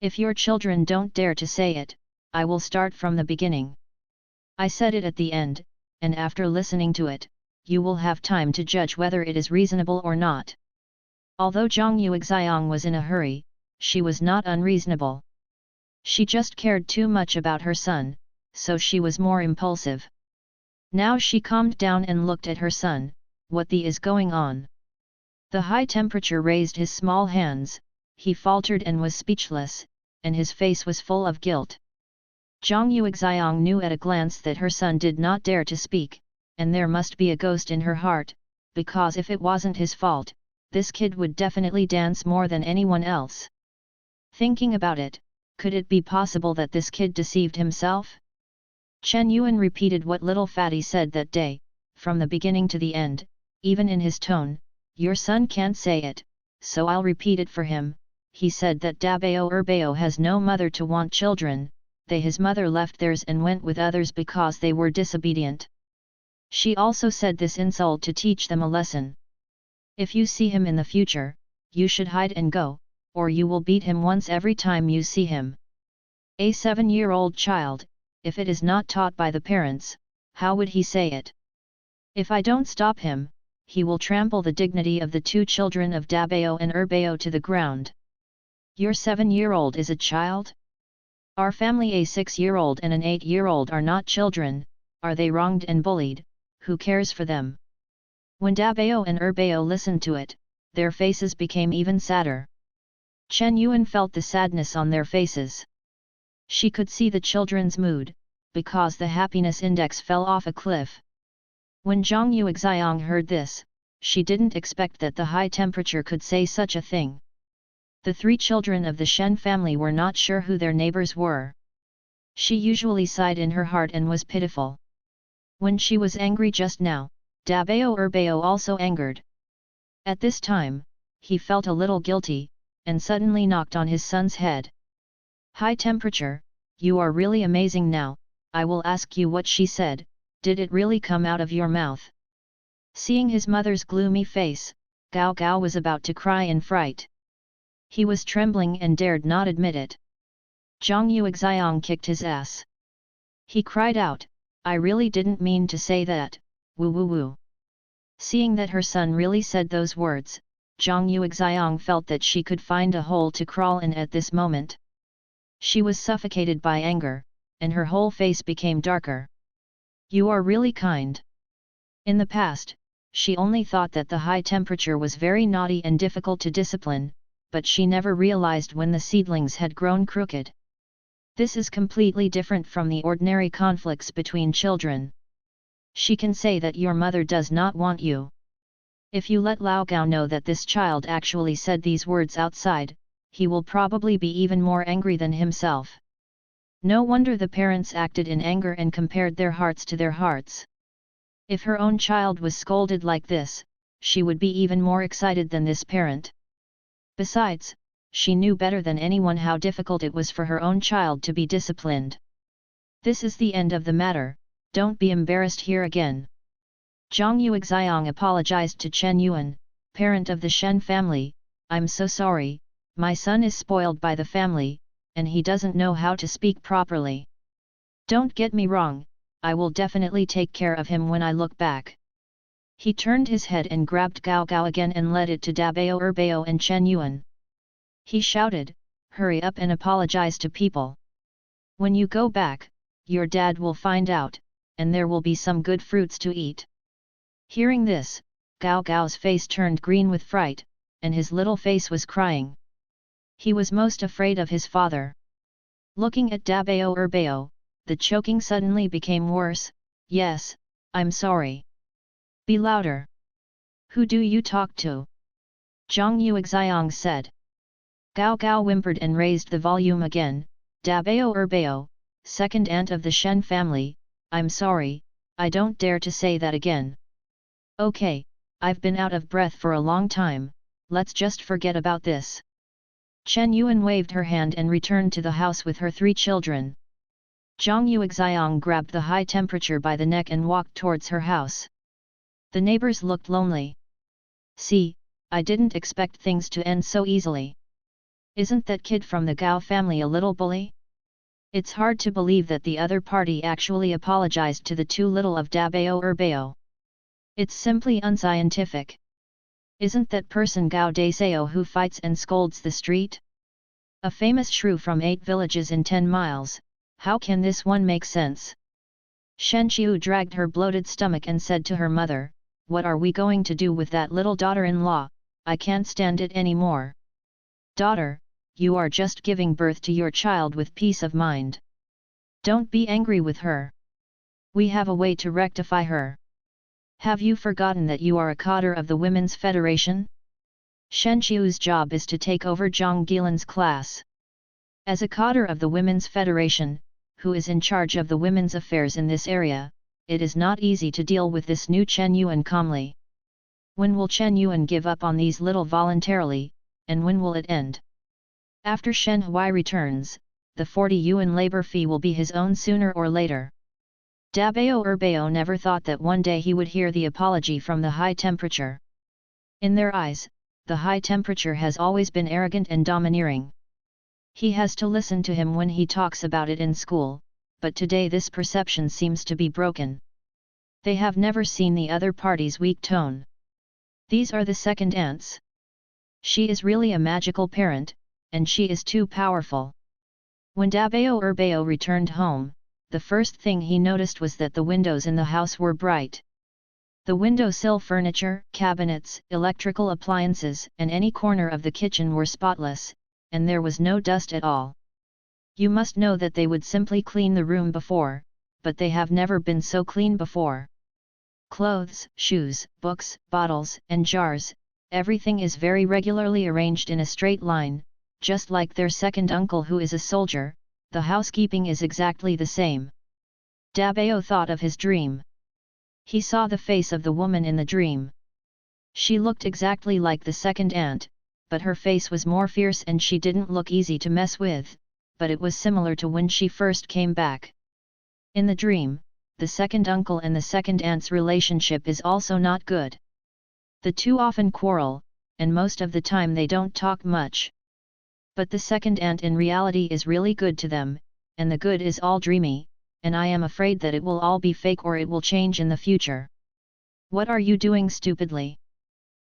If your children don't dare to say it, I will start from the beginning. I said it at the end, and after listening to it, you will have time to judge whether it is reasonable or not. Although Zhang Yuxiang was in a hurry, she was not unreasonable. She just cared too much about her son, so she was more impulsive. Now she calmed down and looked at her son. What the is going on? The high temperature raised his small hands, he faltered and was speechless, and his face was full of guilt. Zhang Yuxiang knew at a glance that her son did not dare to speak, and there must be a ghost in her heart, because if it wasn't his fault, this kid would definitely dance more than anyone else. Thinking about it, could it be possible that this kid deceived himself? Chen Yuan repeated what little fatty said that day, from the beginning to the end, even in his tone. Your son can't say it, so I'll repeat it for him. He said that Dabao Erbao has no mother to want children, his mother left theirs and went with others because they were disobedient. She also said this insult to teach them a lesson. If you see him in the future, you should hide and go, or you will beat him once every time you see him. A 7-year-old child, if it is not taught by the parents, how would he say it? If I don't stop him, he will trample the dignity of the two children of Dabao and Erbao to the ground. Your 7-year-old is a child? Our family a 6-year-old and an 8-year-old are not children, are they wronged and bullied, who cares for them? When Dabao and Erbao listened to it, their faces became even sadder. Chen Yuan felt the sadness on their faces. She could see the children's mood, because the happiness index fell off a cliff. When Zhang Yuxiang heard this, she didn't expect that the high temperature could say such a thing. The 3 children of the Shen family were not sure who their neighbors were. She usually sighed in her heart and was pitiful. When she was angry just now, Dabao Erbao also angered. At this time, he felt a little guilty, and suddenly knocked on his son's head. High temperature, you are really amazing now. I will ask you what she said, did it really come out of your mouth? Seeing his mother's gloomy face, Gao Gao was about to cry in fright. He was trembling and dared not admit it. Zhang Yuxiang kicked his ass. He cried out, I really didn't mean to say that, woo woo woo. Seeing that her son really said those words, Zhang Yuxiang felt that she could find a hole to crawl in at this moment. She was suffocated by anger, and her whole face became darker. You are really kind. In the past, she only thought that the high temperature was very naughty and difficult to discipline, but she never realized when the seedlings had grown crooked. This is completely different from the ordinary conflicts between children. She can say that your mother does not want you. If you let Lao Gao know that this child actually said these words outside, he will probably be even more angry than himself. No wonder the parents acted in anger and compared their hearts to their hearts. If her own child was scolded like this, she would be even more excited than this parent. Besides, she knew better than anyone how difficult it was for her own child to be disciplined. This is the end of the matter, don't be embarrassed here again. Zhang Yuxiang apologized to Chen Yuan, parent of the Shen family, I'm so sorry, my son is spoiled by the family, and he doesn't know how to speak properly. Don't get me wrong, I will definitely take care of him when I look back. He turned his head and grabbed Gao Gao again and led it to Dabao Erbao and Chen Yuan. He shouted, hurry up and apologize to people. When you go back, your dad will find out, and there will be some good fruits to eat. Hearing this, Gao Gao's face turned green with fright, and his little face was crying. He was most afraid of his father. Looking at Dabao Erbao, the choking suddenly became worse. Yes, I'm sorry. Be louder. Who do you talk to? Zhang Yuxiang said. Gao Gao whimpered and raised the volume again. Dabao Erbao, second aunt of the Shen family, I'm sorry, I don't dare to say that again. Okay, I've been out of breath for a long time, let's just forget about this. Chen Yuan waved her hand and returned to the house with her 3 children. Zhang Yuxiang grabbed the high temperature by the neck and walked towards her house. The neighbors looked lonely. See, I didn't expect things to end so easily. Isn't that kid from the Gao family a little bully? It's hard to believe that the other party actually apologized to the too little of Dabao Erbao. It's simply unscientific. Isn't that person Gao Deseo who fights and scolds the street? A famous shrew from 8 villages in 10 miles, how can this one make sense? Shen Qiu dragged her bloated stomach and said to her mother, "What are we going to do with that little daughter-in-law? I can't stand it anymore." "Daughter, you are just giving birth to your child with peace of mind. Don't be angry with her. We have a way to rectify her. Have you forgotten that you are a cadre of the Women's Federation? Shen Qiu's job is to take over Zhang Gilan's class. As a cadre of the Women's Federation, who is in charge of the women's affairs in this area, it is not easy to deal with this new Chen Yuan calmly. When will Chen Yuan give up on these little voluntarily, and when will it end? After Shen Hui returns, the 40 yuan labor fee will be his own sooner or later." Dabao Erbao never thought that one day he would hear the apology from the high temperature. In their eyes, the high temperature has always been arrogant and domineering. He has to listen to him when he talks about it in school, but today this perception seems to be broken. They have never seen the other party's weak tone. These are the second aunts. She is really a magical parent, and she is too powerful. When Dabao Erbao returned home, the first thing he noticed was that the windows in the house were bright. The window-sill furniture, cabinets, electrical appliances and any corner of the kitchen were spotless, and there was no dust at all. You must know that they would simply clean the room before, but they have never been so clean before. Clothes, shoes, books, bottles and jars, everything is very regularly arranged in a straight line, just like their second uncle who is a soldier. The housekeeping is exactly the same. Dabao thought of his dream. He saw the face of the woman in the dream. She looked exactly like the second aunt, but her face was more fierce and she didn't look easy to mess with, but it was similar to when she first came back. In the dream, the second uncle and the second aunt's relationship is also not good. The two often quarrel, and most of the time they don't talk much. But the second aunt in reality is really good to them, and the good is all dreamy, and I am afraid that it will all be fake or it will change in the future. What are you doing stupidly?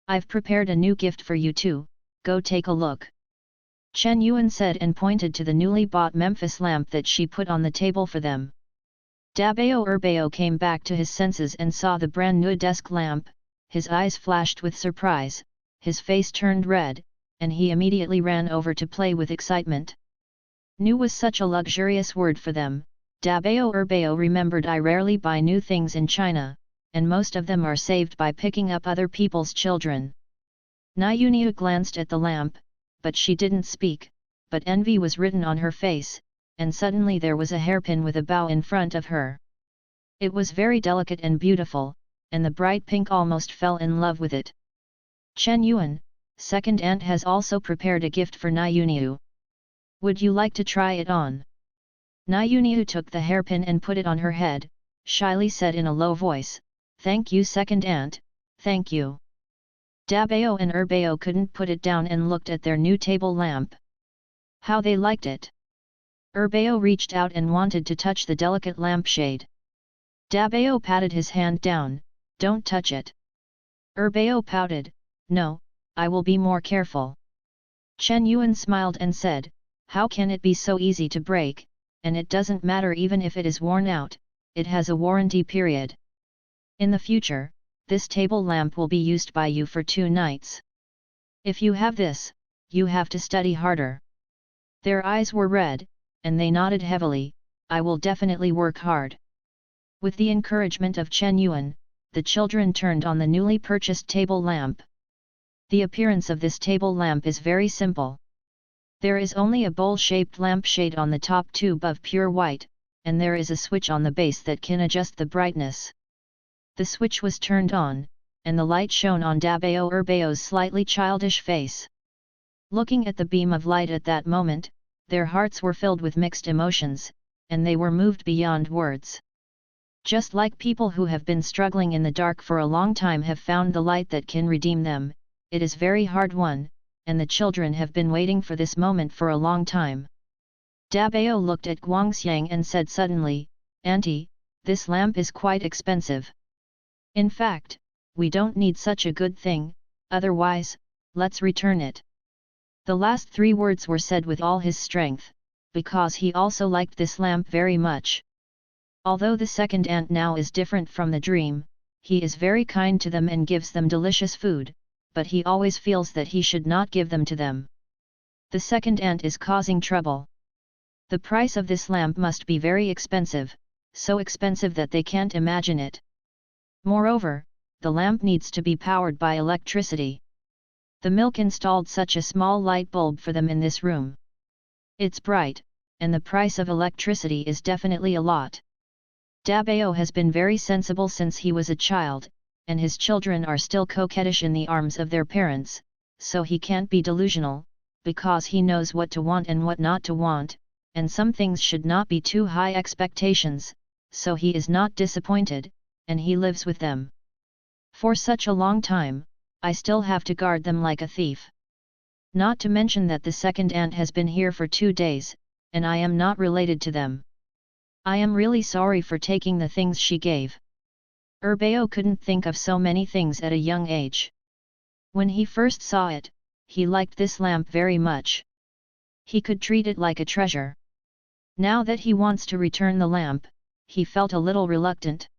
I've prepared a new gift for you too, go take a look. Chen Yuan said and pointed to the newly bought Memphis lamp that she put on the table for them. Dabao Erbao came back to his senses and saw the brand new desk lamp, his eyes flashed with surprise, his face turned red, and he immediately ran over to play with excitement. New was such a luxurious word for them. Dabao Erbao remembered I rarely buy new things in China, and most of them are saved by picking up other people's children. Nyunia glanced at the lamp, but she didn't speak, but envy was written on her face, and suddenly there was a hairpin with a bow in front of her. It was very delicate and beautiful, and the bright pink almost fell in love with it. Chen Yuan, second aunt, has also prepared a gift for Nyuniu. Would you like to try it on? Nyuniu took the hairpin and put it on her head, shyly said in a low voice, "Thank you second aunt, thank you." Dabao and Erbao couldn't put it down and looked at their new table lamp. How they liked it! Erbao reached out and wanted to touch the delicate lampshade. Dabao patted his hand down, "Don't touch it." Erbao pouted, "No, I will be more careful." Chen Yuan smiled and said, "How can it be so easy to break, and it doesn't matter even if it is worn out, it has a warranty period. In the future, this table lamp will be used by you for 2 nights. If you have this, you have to study harder." Their eyes were red, and they nodded heavily, "I will definitely work hard." With the encouragement of Chen Yuan, the children turned on the newly purchased table lamp. The appearance of this table lamp is very simple. There is only a bowl-shaped lampshade on the top tube of pure white, and there is a switch on the base that can adjust the brightness. The switch was turned on, and the light shone on Dabao Erbao's slightly childish face. Looking at the beam of light at that moment, their hearts were filled with mixed emotions, and they were moved beyond words. Just like people who have been struggling in the dark for a long time have found the light that can redeem them, it is very hard won, and the children have been waiting for this moment for a long time. Dabao looked at Guangxiang and said suddenly, "Auntie, this lamp is quite expensive. In fact, we don't need such a good thing, otherwise, let's return it." The last 3 words were said with all his strength, because he also liked this lamp very much. Although the second aunt now is different from the dream, he is very kind to them and gives them delicious food, but he always feels that he should not give them to them. The second aunt is causing trouble. The price of this lamp must be very expensive, so expensive that they can't imagine it. Moreover, the lamp needs to be powered by electricity. The milk installed such a small light bulb for them in this room. It's bright, and the price of electricity is definitely a lot. Dabeo has been very sensible since he was a child, and his children are still coquettish in the arms of their parents, so he can't be delusional, because he knows what to want and what not to want, and some things should not be too high expectations, so he is not disappointed, and he lives with them. For such a long time, I still have to guard them like a thief. Not to mention that the second aunt has been here for 2 days, and I am not related to them. I am really sorry for taking the things she gave. Erbeo couldn't think of so many things at a young age. When he first saw it, he liked this lamp very much. He could treat it like a treasure. Now that he wants to return the lamp, he felt a little reluctant.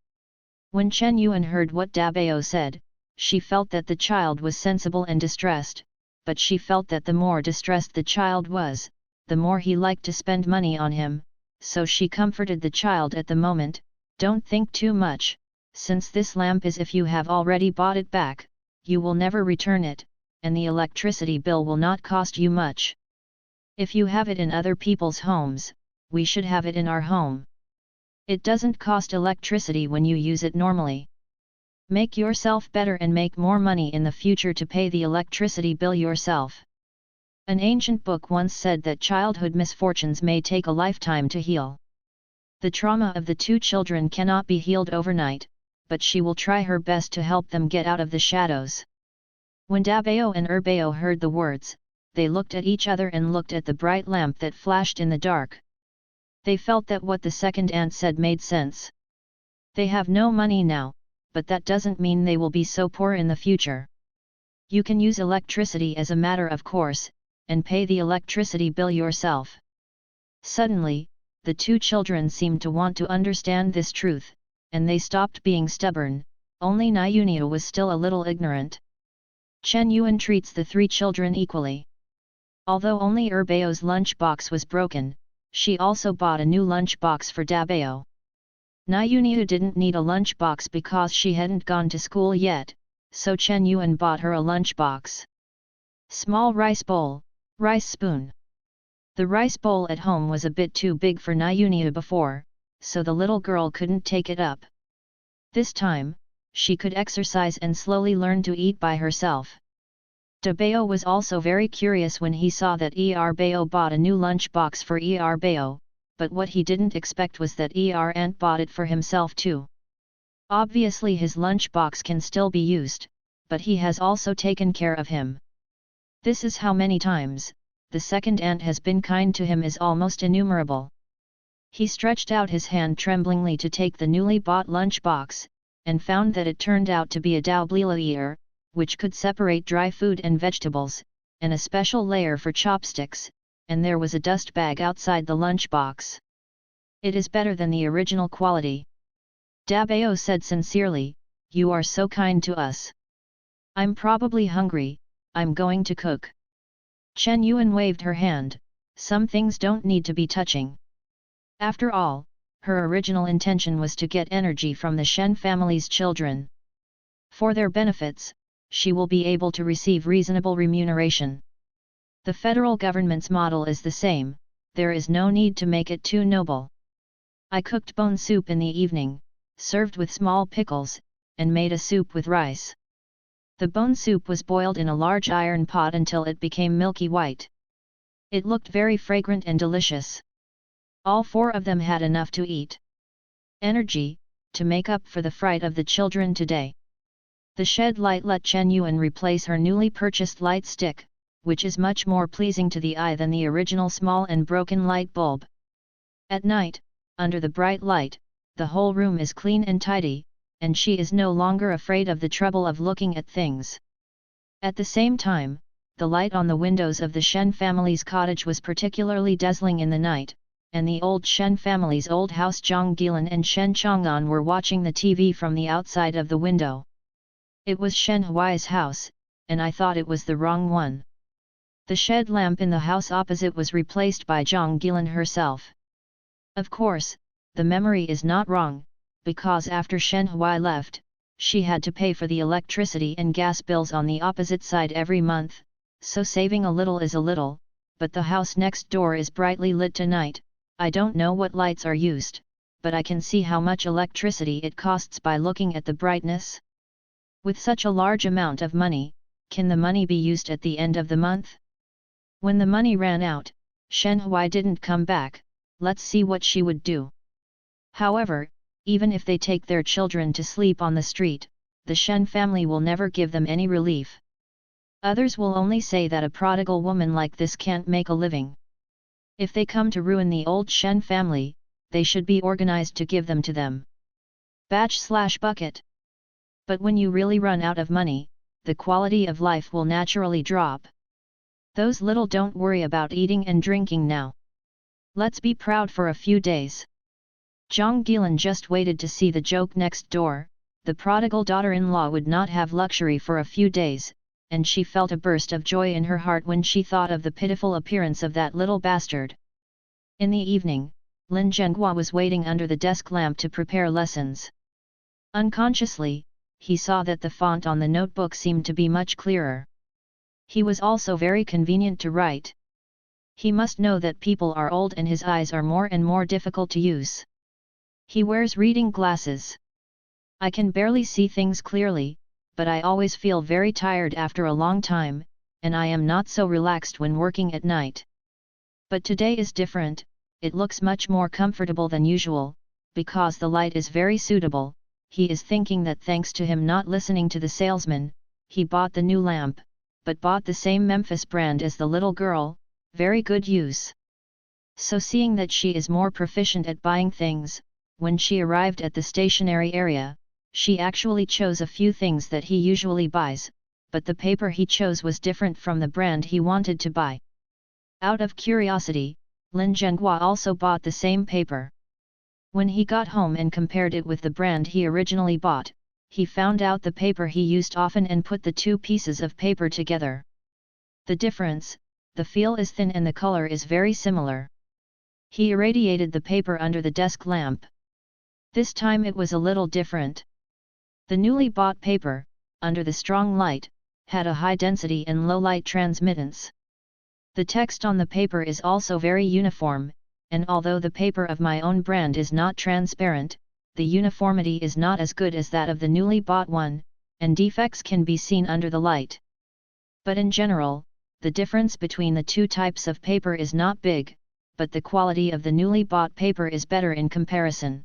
When Chen Yuan heard what Dabeo said, she felt that the child was sensible and distressed, but she felt that the more distressed the child was, the more he liked to spend money on him, so she comforted the child at the moment. "Don't think too much, since this lamp is if you have already bought it back, you will never return it, and the electricity bill will not cost you much. If you have it in other people's homes, we should have it in our home. It doesn't cost electricity when you use it normally. Make yourself better and make more money in the future to pay the electricity bill yourself." An ancient book once said that childhood misfortunes may take a lifetime to heal. The trauma of the 2 children cannot be healed overnight, but she will try her best to help them get out of the shadows. When Dabeo and Erbeo heard the words, they looked at each other and looked at the bright lamp that flashed in the dark. They felt that what the second aunt said made sense. They have no money now, but that doesn't mean they will be so poor in the future. You can use electricity as a matter of course, and pay the electricity bill yourself. Suddenly, the 2 children seemed to want to understand this truth, and they stopped being stubborn. Only Nyunia was still a little ignorant. Chen Yuan treats the 3 children equally. Although only Erbeo's lunch box was broken, she also bought a new lunch box for Dabeo. Nyunia didn't need a lunch box because she hadn't gone to school yet, so Chen Yuan bought her a lunch box. Small rice bowl, rice spoon. The rice bowl at home was a bit too big for Nyunia before, so the little girl couldn't take it up. This time, she could exercise and slowly learn to eat by herself. Dabeo was also very curious when he saw that Erbeo bought a new lunch box for Erbeo, but what he didn't expect was that Aunt bought it for himself too. Obviously his lunch box can still be used, but he has also taken care of him. This is how many times the second aunt has been kind to him is almost innumerable. He stretched out his hand tremblingly to take the newly bought lunch box, and found that it turned out to be a doublier, which could separate dry food and vegetables, and a special layer for chopsticks, and there was a dust bag outside the lunch box. "It is better than the original quality," Dabeo said sincerely. "You are so kind to us. I'm probably hungry, I'm going to cook." Chen Yuan waved her hand. Some things don't need to be touching. After all, her original intention was to get energy from the Shen family's children. For their benefits, she will be able to receive reasonable remuneration. The federal government's model is the same, there is no need to make it too noble. I cooked bone soup in the evening, served with small pickles, and made a soup with rice. The bone soup was boiled in a large iron pot until it became milky white. It looked very fragrant and delicious. All 4 of them had enough to eat. Energy, to make up for the fright of the children today. The shed light let Chen Yuan replace her newly purchased light stick, which is much more pleasing to the eye than the original small and broken light bulb. At night, under the bright light, the whole room is clean and tidy, and she is no longer afraid of the trouble of looking at things. At the same time, the light on the windows of the Shen family's cottage was particularly dazzling in the night, and the old Shen family's old house Zhang Gilan and Shen Chang'an were watching the TV from the outside of the window. It was Shen Huai's house, and I thought it was the wrong one. The shed lamp in the house opposite was replaced by Zhang Gilan herself. Of course, the memory is not wrong, because after Shen Huai left, she had to pay for the electricity and gas bills on the opposite side every month, so saving a little is a little, but the house next door is brightly lit tonight. I don't know what lights are used, but I can see how much electricity it costs by looking at the brightness. With such a large amount of money, can the money be used at the end of the month? When the money ran out, Shen Huai didn't come back. Let's see what she would do. However, even if they take their children to sleep on the street, the Shen family will never give them any relief. Others will only say that a prodigal woman like this can't make a living. If they come to ruin the old Shen family, they should be organized to give them to them. Batch/bucket. But when you really run out of money, the quality of life will naturally drop. Those little don't worry about eating and drinking now. Let's be proud for a few days. Zhang Gilan just waited to see the joke next door. The prodigal daughter-in-law would not have luxury for a few days, and she felt a burst of joy in her heart when she thought of the pitiful appearance of that little bastard. In the evening, Lin Zhenghua was waiting under the desk lamp to prepare lessons. Unconsciously, he saw that the font on the notebook seemed to be much clearer. He was also very convenient to write. He must know that people are old and his eyes are more and more difficult to use. He wears reading glasses. I can barely see things clearly, but I always feel very tired after a long time, and I am not so relaxed when working at night. But today is different, it looks much more comfortable than usual, because the light is very suitable. He is thinking that thanks to him not listening to the salesman, he bought the new lamp, but bought the same Memphis brand as the little girl. Very good use. So seeing that she is more proficient at buying things, when she arrived at the stationery area, she actually chose a few things that he usually buys, but the paper he chose was different from the brand he wanted to buy. Out of curiosity, Lin Zhenghua also bought the same paper. When he got home and compared it with the brand he originally bought, he found out the paper he used often and put the two pieces of paper together. The difference, the feel is thin and the color is very similar. He irradiated the paper under the desk lamp. This time it was a little different. The newly bought paper, under the strong light, had a high density and low light transmittance. The text on the paper is also very uniform, and although the paper of my own brand is not transparent, the uniformity is not as good as that of the newly bought one, and defects can be seen under the light. But in general, the difference between the two types of paper is not big, but the quality of the newly bought paper is better in comparison.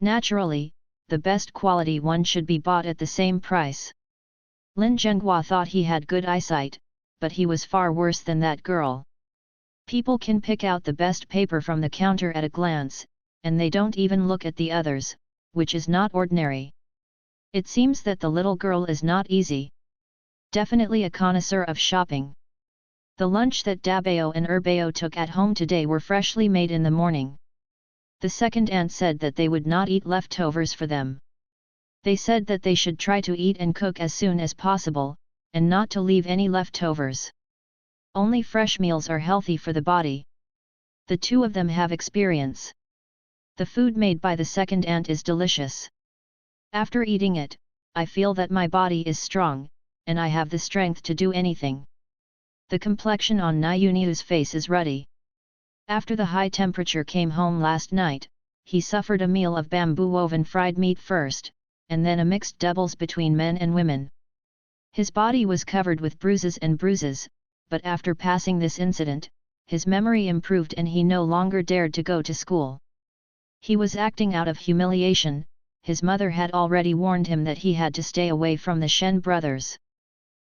Naturally, the best quality one should be bought at the same price. Lin Zhenghua thought he had good eyesight, but he was far worse than that girl. People can pick out the best paper from the counter at a glance, and they don't even look at the others, which is not ordinary. It seems that the little girl is not easy. Definitely a connoisseur of shopping. The lunch that Dabao and Erbao took at home today were freshly made in the morning. The second aunt said that they would not eat leftovers for them. They said that they should try to eat and cook as soon as possible, and not to leave any leftovers. Only fresh meals are healthy for the body. The two of them have experience. The food made by the second aunt is delicious. After eating it, I feel that my body is strong, and I have the strength to do anything. The complexion on Niuniu's face is ruddy. After the high temperature came home last night, he suffered a meal of bamboo woven fried meat first, and then a mixed doubles between men and women. His body was covered with bruises, but after passing this incident, his memory improved and he no longer dared to go to school. He was acting out of humiliation. His mother had already warned him that he had to stay away from the Shen brothers.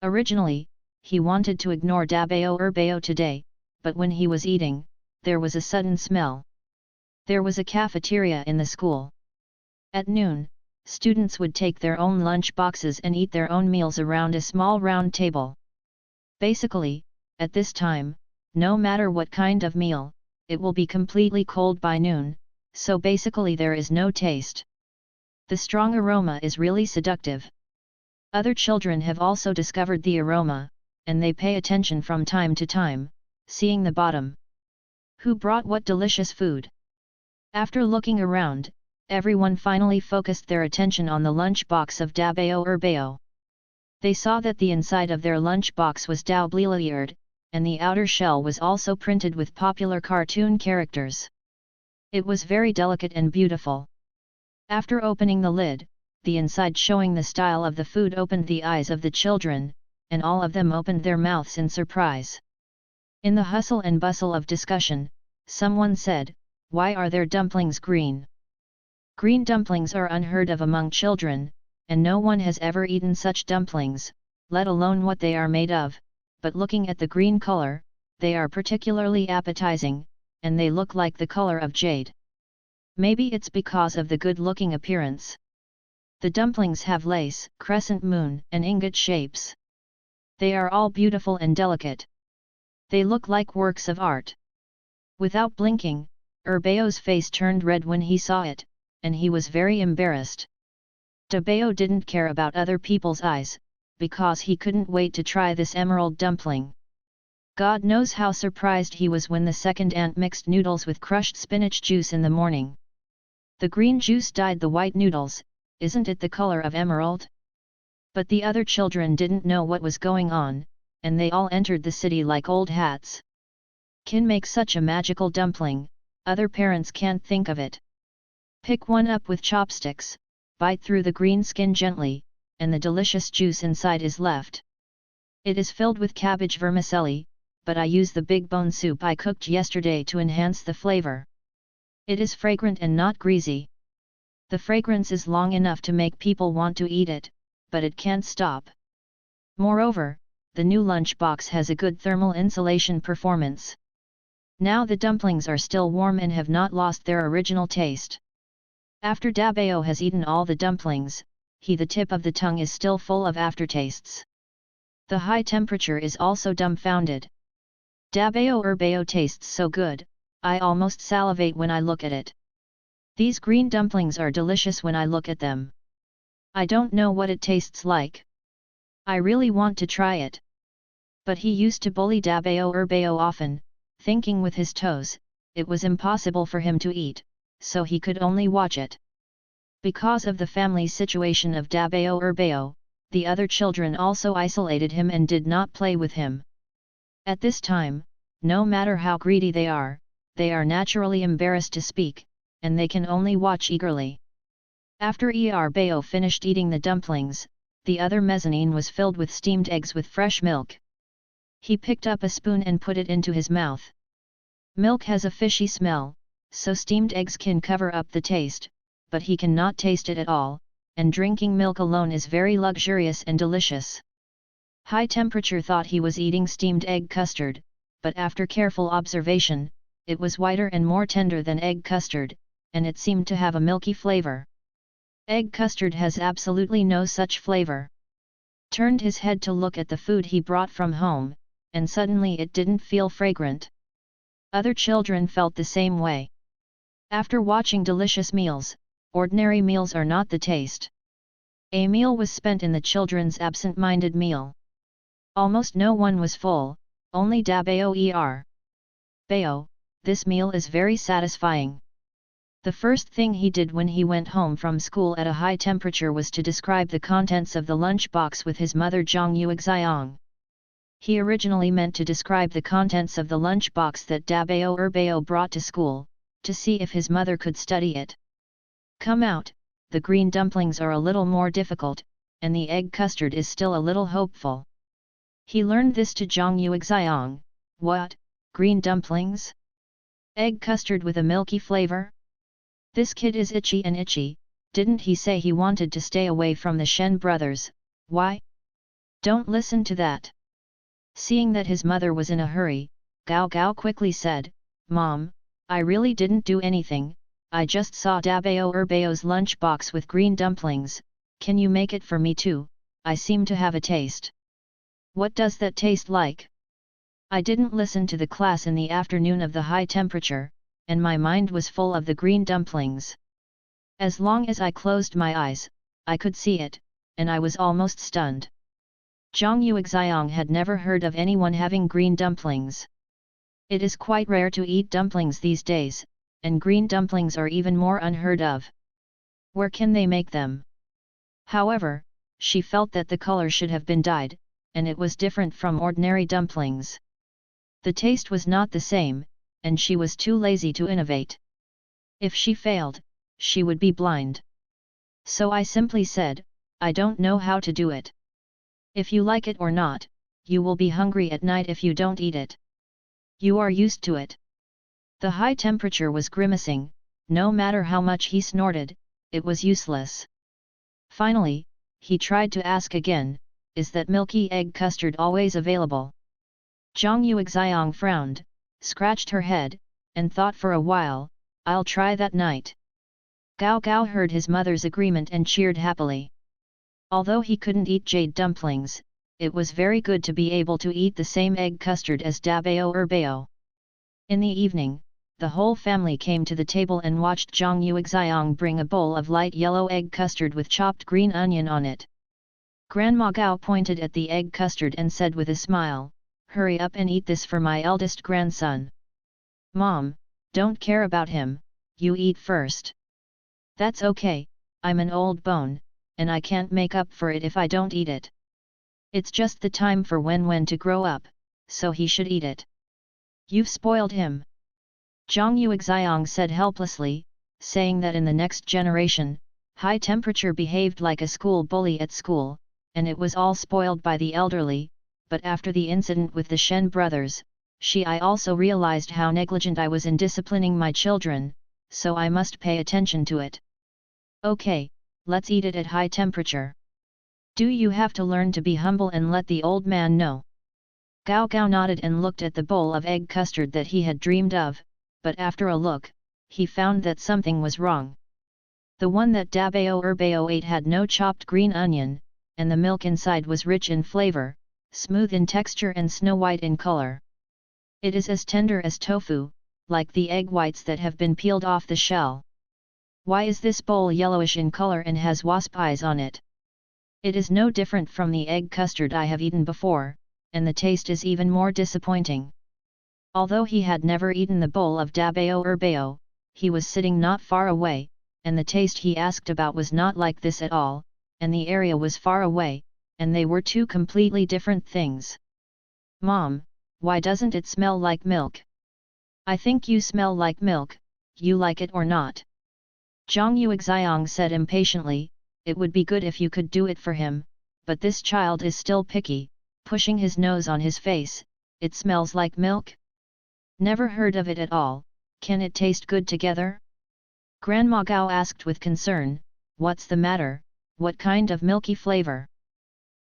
Originally, he wanted to ignore Dabao Erbao today, but when he was eating, there was a sudden smell. There was a cafeteria in the school. At noon, students would take their own lunch boxes and eat their own meals around a small round table. Basically, at this time, no matter what kind of meal, it will be completely cold by noon, so basically there is no taste. The strong aroma is really seductive. Other children have also discovered the aroma, and they pay attention from time to time, seeing the bottom. Who brought what delicious food? After looking around, everyone finally focused their attention on the lunch box of Dabeo Urbeo. They saw that the inside of their lunch box was double-layered, and the outer shell was also printed with popular cartoon characters. It was very delicate and beautiful. After opening the lid, the inside showing the style of the food opened the eyes of the children, and all of them opened their mouths in surprise. In the hustle and bustle of discussion, someone said, "Why are their dumplings green?" Green dumplings are unheard of among children, and no one has ever eaten such dumplings, let alone what they are made of, but looking at the green color, they are particularly appetizing, and they look like the color of jade. Maybe it's because of the good-looking appearance. The dumplings have lace, crescent moon, and ingot shapes. They are all beautiful and delicate. They look like works of art. Without blinking, Urbeo's face turned red when he saw it, and he was very embarrassed. Dabeo didn't care about other people's eyes, because he couldn't wait to try this emerald dumpling. God knows how surprised he was when the second aunt mixed noodles with crushed spinach juice in the morning. The green juice dyed the white noodles, isn't it the color of emerald? But the other children didn't know what was going on, and they all entered the city like old hats. Can make such a magical dumpling, other parents can't think of it. Pick one up with chopsticks, bite through the green skin gently, and the delicious juice inside is left. It is filled with cabbage vermicelli, but I use the big bone soup I cooked yesterday to enhance the flavor. It is fragrant and not greasy. The fragrance is long enough to make people want to eat it, but it can't stop. Moreover, the new lunch box has a good thermal insulation performance. Now the dumplings are still warm and have not lost their original taste. After Dabeo has eaten all the dumplings, the tip of the tongue is still full of aftertastes. The high temperature is also dumbfounded. Dabeo Urbeo tastes so good, I almost salivate when I look at it. These green dumplings are delicious when I look at them. I don't know what it tastes like. I really want to try it. But he used to bully Dabeo Urbeo often, thinking with his toes, it was impossible for him to eat, so he could only watch it. Because of the family situation of Dabeo Urbeo, the other children also isolated him and did not play with him. At this time, no matter how greedy they are naturally embarrassed to speak, and they can only watch eagerly. After Urbeo finished eating the dumplings, the other mezzanine was filled with steamed eggs with fresh milk. He picked up a spoon and put it into his mouth. Milk has a fishy smell, so steamed eggs can cover up the taste, but he cannot taste it at all, and drinking milk alone is very luxurious and delicious. High Temperature thought he was eating steamed egg custard, but after careful observation, it was whiter and more tender than egg custard, and it seemed to have a milky flavor. Egg custard has absolutely no such flavor. Turned his head to look at the food he brought from home, and suddenly it didn't feel fragrant. Other children felt the same way. After watching delicious meals, ordinary meals are not the taste. A meal was spent in the children's absent-minded meal. Almost no one was full, only Dabeo Beo, this meal is very satisfying. The first thing he did when he went home from school at a high temperature was to describe the contents of the lunch box with his mother Zhang Yuxiang. He originally meant to describe the contents of the lunch box that Dabeo Urbeo brought to school, to see if his mother could study it. Come out, the green dumplings are a little more difficult, and the egg custard is still a little hopeful. He learned this to Zhang Yuxiang. What, green dumplings? Egg custard with a milky flavor? This kid is itchy and itchy, didn't he say he wanted to stay away from the Shen brothers? Why? Don't listen to that. Seeing that his mother was in a hurry, Gao Gao quickly said, Mom, I really didn't do anything, I just saw Dabao Erbao's lunch box with green dumplings, can you make it for me too? I seem to have a taste. What does that taste like? I didn't listen to the class in the afternoon of the high temperature, and my mind was full of the green dumplings. As long as I closed my eyes, I could see it, and I was almost stunned. Zhang Yuxiang had never heard of anyone having green dumplings. It is quite rare to eat dumplings these days, and green dumplings are even more unheard of. Where can they make them? However, she felt that the color should have been dyed, and it was different from ordinary dumplings. The taste was not the same, and she was too lazy to innovate. If she failed, she would be blind. So I simply said, I don't know how to do it. If you like it or not, you will be hungry at night if you don't eat it. You are used to it. The high temperature was grimacing, no matter how much he snorted, it was useless. Finally, he tried to ask again, is that milky egg custard always available? Zhang Yuxiang frowned, scratched her head, and thought for a while, I'll try that night. Gao Gao heard his mother's agreement and cheered happily. Although he couldn't eat jade dumplings, it was very good to be able to eat the same egg custard as Dabao Erbao. In the evening, the whole family came to the table and watched Zhang Yuxiang bring a bowl of light yellow egg custard with chopped green onion on it. Grandma Gao pointed at the egg custard and said with a smile, hurry up and eat this for my eldest grandson. Mom, don't care about him, you eat first. That's okay, I'm an old bone, and I can't make up for it if I don't eat it. It's just the time for Wen to grow up, so he should eat it. You've spoiled him. Zhang Yuxiang said helplessly, saying that in the next generation, high temperature behaved like a school bully at school, and it was all spoiled by the elderly, but after the incident with the Shen brothers, I also realized how negligent I was in disciplining my children, so I must pay attention to it. Okay, let's eat it at high temperature. Do you have to learn to be humble and let the old man know? Gao Gao nodded and looked at the bowl of egg custard that he had dreamed of, but after a look, he found that something was wrong. The one that Dabao Erbao ate had no chopped green onion, and the milk inside was rich in flavor, smooth in texture and snow-white in color. It is as tender as tofu, like the egg whites that have been peeled off the shell. Why is this bowl yellowish in color and has wasp eyes on it? It is no different from the egg custard I have eaten before, and the taste is even more disappointing. Although he had never eaten the bowl of Dabao Erbao, he was sitting not far away, and the taste he asked about was not like this at all, and the area was far away, and they were two completely different things. Mom, why doesn't it smell like milk? I think you smell like milk, you like it or not? Zhang Yuxiang said impatiently, it would be good if you could do it for him, but this child is still picky, pushing his nose on his face, it smells like milk? Never heard of it at all, can it taste good together? Grandma Gao asked with concern, what's the matter, what kind of milky flavor?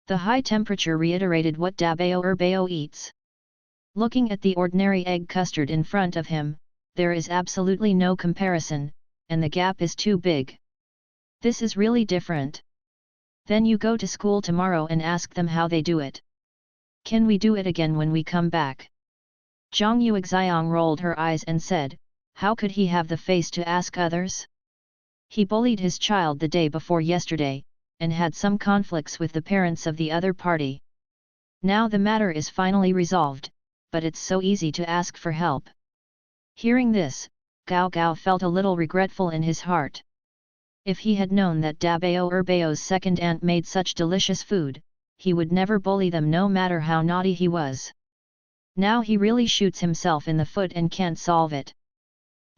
The high temperature reiterated what Dabao Erbao eats. Looking at the ordinary egg custard in front of him, there is absolutely no comparison, and the gap is too big. This is really different. Then you go to school tomorrow and ask them how they do it. Can we do it again when we come back? Zhang Yuxiang rolled her eyes and said, how could he have the face to ask others? He bullied his child the day before yesterday, and had some conflicts with the parents of the other party. Now the matter is finally resolved, but it's so easy to ask for help. Hearing this, Gao Gao felt a little regretful in his heart. If he had known that Dabao Erbao's second aunt made such delicious food, he would never bully them no matter how naughty he was. Now he really shoots himself in the foot and can't solve it.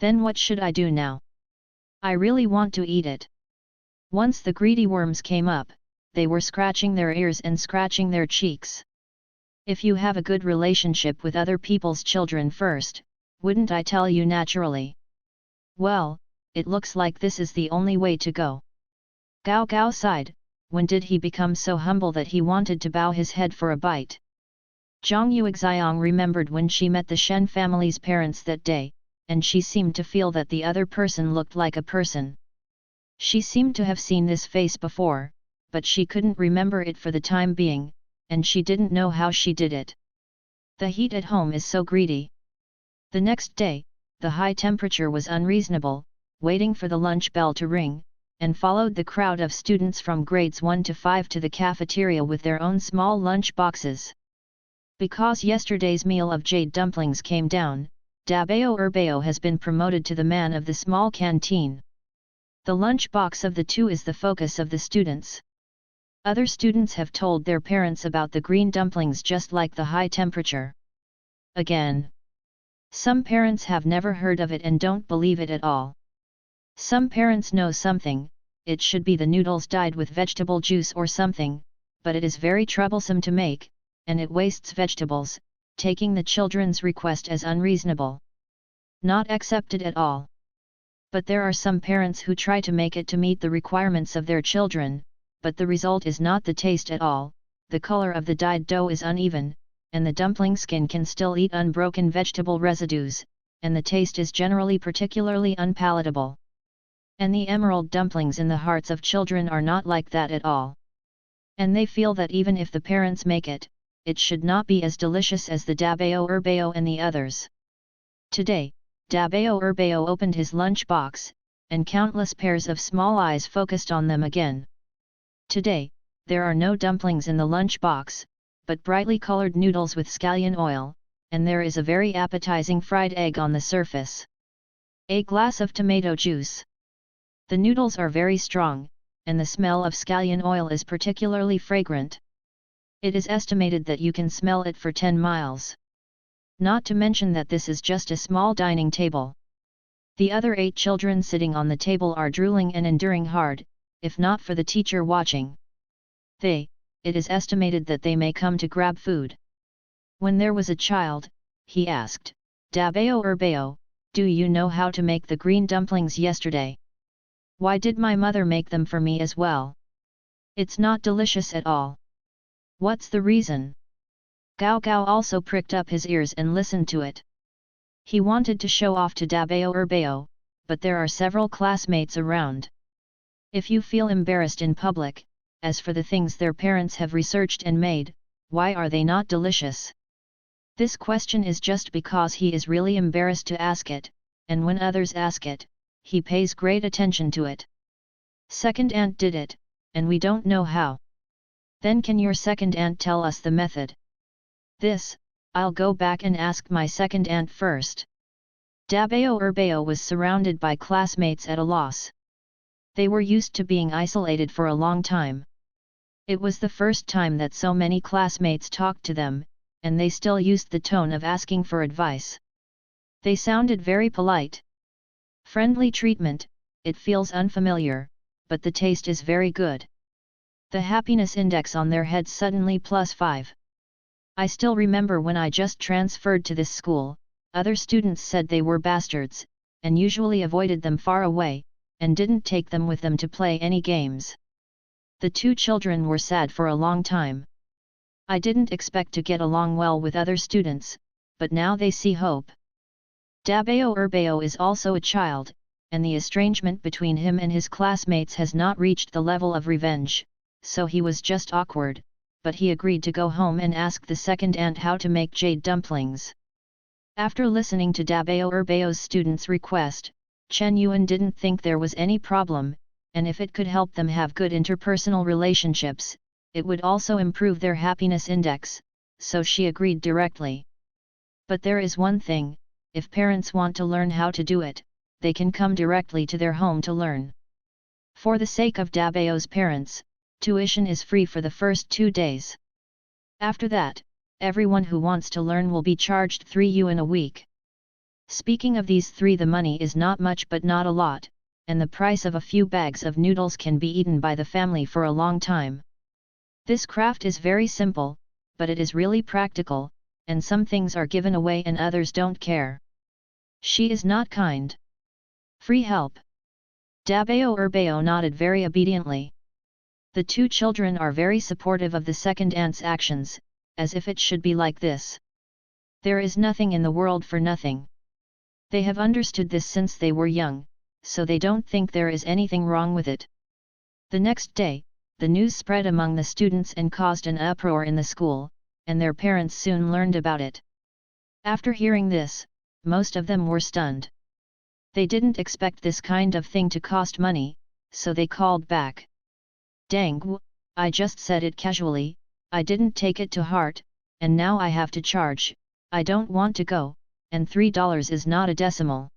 Then what should I do now? I really want to eat it. Once the greedy worms came up, they were scratching their ears and scratching their cheeks. If you have a good relationship with other people's children first, wouldn't I tell you naturally? Well, it looks like this is the only way to go. Gao Gao sighed, when did he become so humble that he wanted to bow his head for a bite? Zhang Yuxiang remembered when she met the Shen family's parents that day, and she seemed to feel that the other person looked like a person. She seemed to have seen this face before, but she couldn't remember it for the time being, and she didn't know how she did it. The heat at home is so greedy. The next day, the high temperature was unreasonable, waiting for the lunch bell to ring, and followed the crowd of students from grades 1 to 5 to the cafeteria with their own small lunch boxes. Because yesterday's meal of jade dumplings came down, Dabeo Urbeo has been promoted to the man of the small canteen. The lunch box of the two is the focus of the students. Other students have told their parents about the green dumplings just like the high temperature. Again, some parents have never heard of it and don't believe it at all. Some parents know something, it should be the noodles dyed with vegetable juice or something, but it is very troublesome to make, and it wastes vegetables, taking the children's request as unreasonable. Not accepted at all. But there are some parents who try to make it to meet the requirements of their children, but the result is not the taste at all, the color of the dyed dough is uneven, and the dumpling skin can still eat unbroken vegetable residues, and the taste is generally particularly unpalatable. And the emerald dumplings in the hearts of children are not like that at all. And they feel that even if the parents make it, it should not be as delicious as the Dabeo Urbeo and the others. Today, Dabeo Urbeo opened his lunch box, and countless pairs of small eyes focused on them again. Today, there are no dumplings in the lunch box, but brightly colored noodles with scallion oil, and there is a very appetizing fried egg on the surface. A glass of tomato juice. The noodles are very strong, and the smell of scallion oil is particularly fragrant. It is estimated that you can smell it for 10 miles. Not to mention that this is just a small dining table. The other 8 children sitting on the table are drooling and enduring hard, if not for the teacher watching. It is estimated that they may come to grab food. When there was a child, he asked, Dabeo Urbeo, do you know how to make the green dumplings yesterday? Why did my mother make them for me as well? It's not delicious at all. What's the reason? Gao Gao also pricked up his ears and listened to it. He wanted to show off to Dabeo Urbeo, but there are several classmates around. If you feel embarrassed in public, as for the things their parents have researched and made, why are they not delicious? This question is just because he is really embarrassed to ask it, and when others ask it, he pays great attention to it. Second aunt did it, and we don't know how. Then can your second aunt tell us the method? I'll go back and ask my second aunt first. Dabeo Urbeo was surrounded by classmates at a loss. They were used to being isolated for a long time. It was the first time that so many classmates talked to them, and they still used the tone of asking for advice. They sounded very polite. Friendly treatment, it feels unfamiliar, but the taste is very good. The happiness index on their heads suddenly +5. I still remember when I just transferred to this school, other students said they were bastards, and usually avoided them far away, and didn't take them with them to play any games. The 2 children were sad for a long time. I didn't expect to get along well with other students, but now they see hope. Dabeo Urbeo is also a child, and the estrangement between him and his classmates has not reached the level of revenge, so he was just awkward, but he agreed to go home and ask the second aunt how to make jade dumplings. After listening to Dabeo Urbeo's student's request, Chen Yuan didn't think there was any problem, and if it could help them have good interpersonal relationships, it would also improve their happiness index, so she agreed directly. But there is one thing, if parents want to learn how to do it, they can come directly to their home to learn. For the sake of Dabeo's parents, tuition is free for the first 2 days. After that, everyone who wants to learn will be charged 3 yuan a week. Speaking of these 3, the money is not much but not a lot, and the price of a few bags of noodles can be eaten by the family for a long time. This craft is very simple, but it is really practical, and some things are given away and others don't care. She is not kind. Free help. Dabeo Urbeo nodded very obediently. The 2 children are very supportive of the second aunt's actions, as if it should be like this. There is nothing in the world for nothing. They have understood this since they were young, so they don't think there is anything wrong with it. The next day, the news spread among the students and caused an uproar in the school, and their parents soon learned about it. After hearing this, most of them were stunned. They didn't expect this kind of thing to cost money, so they called back. Dang, I just said it casually, I didn't take it to heart, and now I have to charge. I don't want to go, and $3 is not a decimal.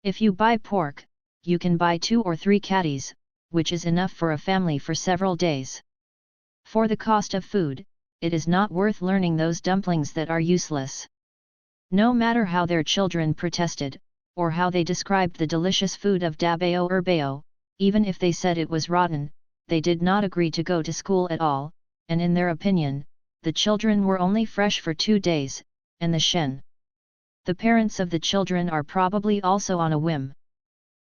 If you buy pork, you can buy 2 or 3 catties, which is enough for a family for several days. For the cost of food, it is not worth learning those dumplings that are useless. No matter how their children protested, or how they described the delicious food of Dabao Urbao, even if they said it was rotten, they did not agree to go to school at all, and in their opinion, the children were only fresh for 2 days, and the Shen. The parents of the children are probably also on a whim.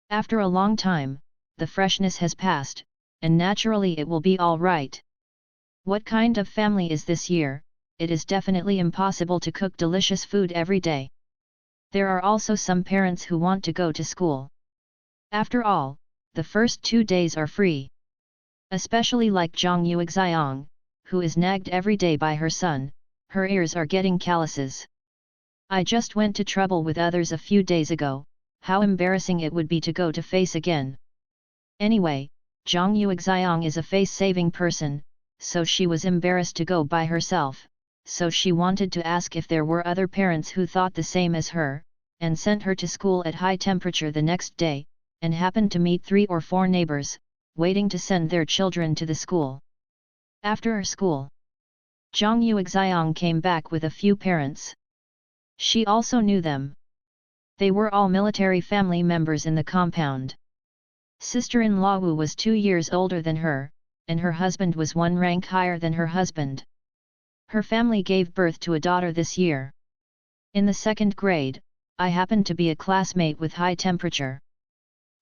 After a long time, the freshness has passed, and naturally it will be all right. What kind of family is this year? It is definitely impossible to cook delicious food every day. There are also some parents who want to go to school. After all, the first 2 days are free. Especially like Zhang Yuxiang, who is nagged every day by her son, her ears are getting calluses. I just went to trouble with others a few days ago, how embarrassing it would be to go to face again. Anyway, Zhang Yuxiang is a face-saving person, so she was embarrassed to go by herself, so she wanted to ask if there were other parents who thought the same as her, and sent her to school at high temperature the next day, and happened to meet 3 or 4 neighbors, waiting to send their children to the school. After school, Zhang Yuxiang came back with a few parents. She also knew them. They were all military family members in the compound. Sister-in-law Wu was 2 years older than her, and her husband was 1 rank higher than her husband. Her family gave birth to a daughter this year. In the 2nd grade, I happened to be a classmate with high temperature.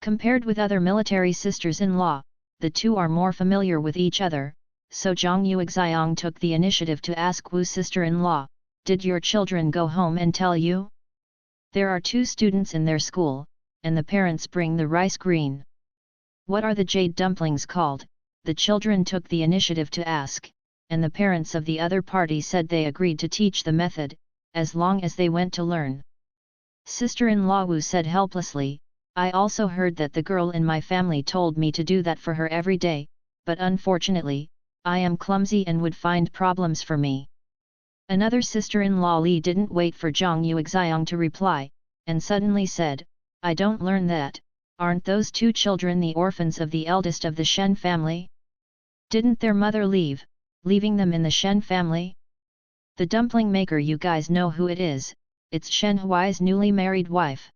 Compared with other military sisters-in-law, the two are more familiar with each other, so Zhang Yuxiang took the initiative to ask Wu's sister-in-law, "Did your children go home and tell you? There are 2 students in their school, and the parents bring the rice green. What are the jade dumplings called?" The children took the initiative to ask, and the parents of the other party said they agreed to teach the method, as long as they went to learn. Sister-in-law Wu said helplessly, "I also heard that the girl in my family told me to do that for her every day, but unfortunately, I am clumsy and would find problems for me." Another sister-in-law Li didn't wait for Zhang Yuxiang to reply, and suddenly said, "I don't learn that, aren't those 2 children the orphans of the eldest of the Shen family? Didn't their mother leave, leaving them in the Shen family? The dumpling maker, you guys know who it is, it's Shen Huai's newly married wife."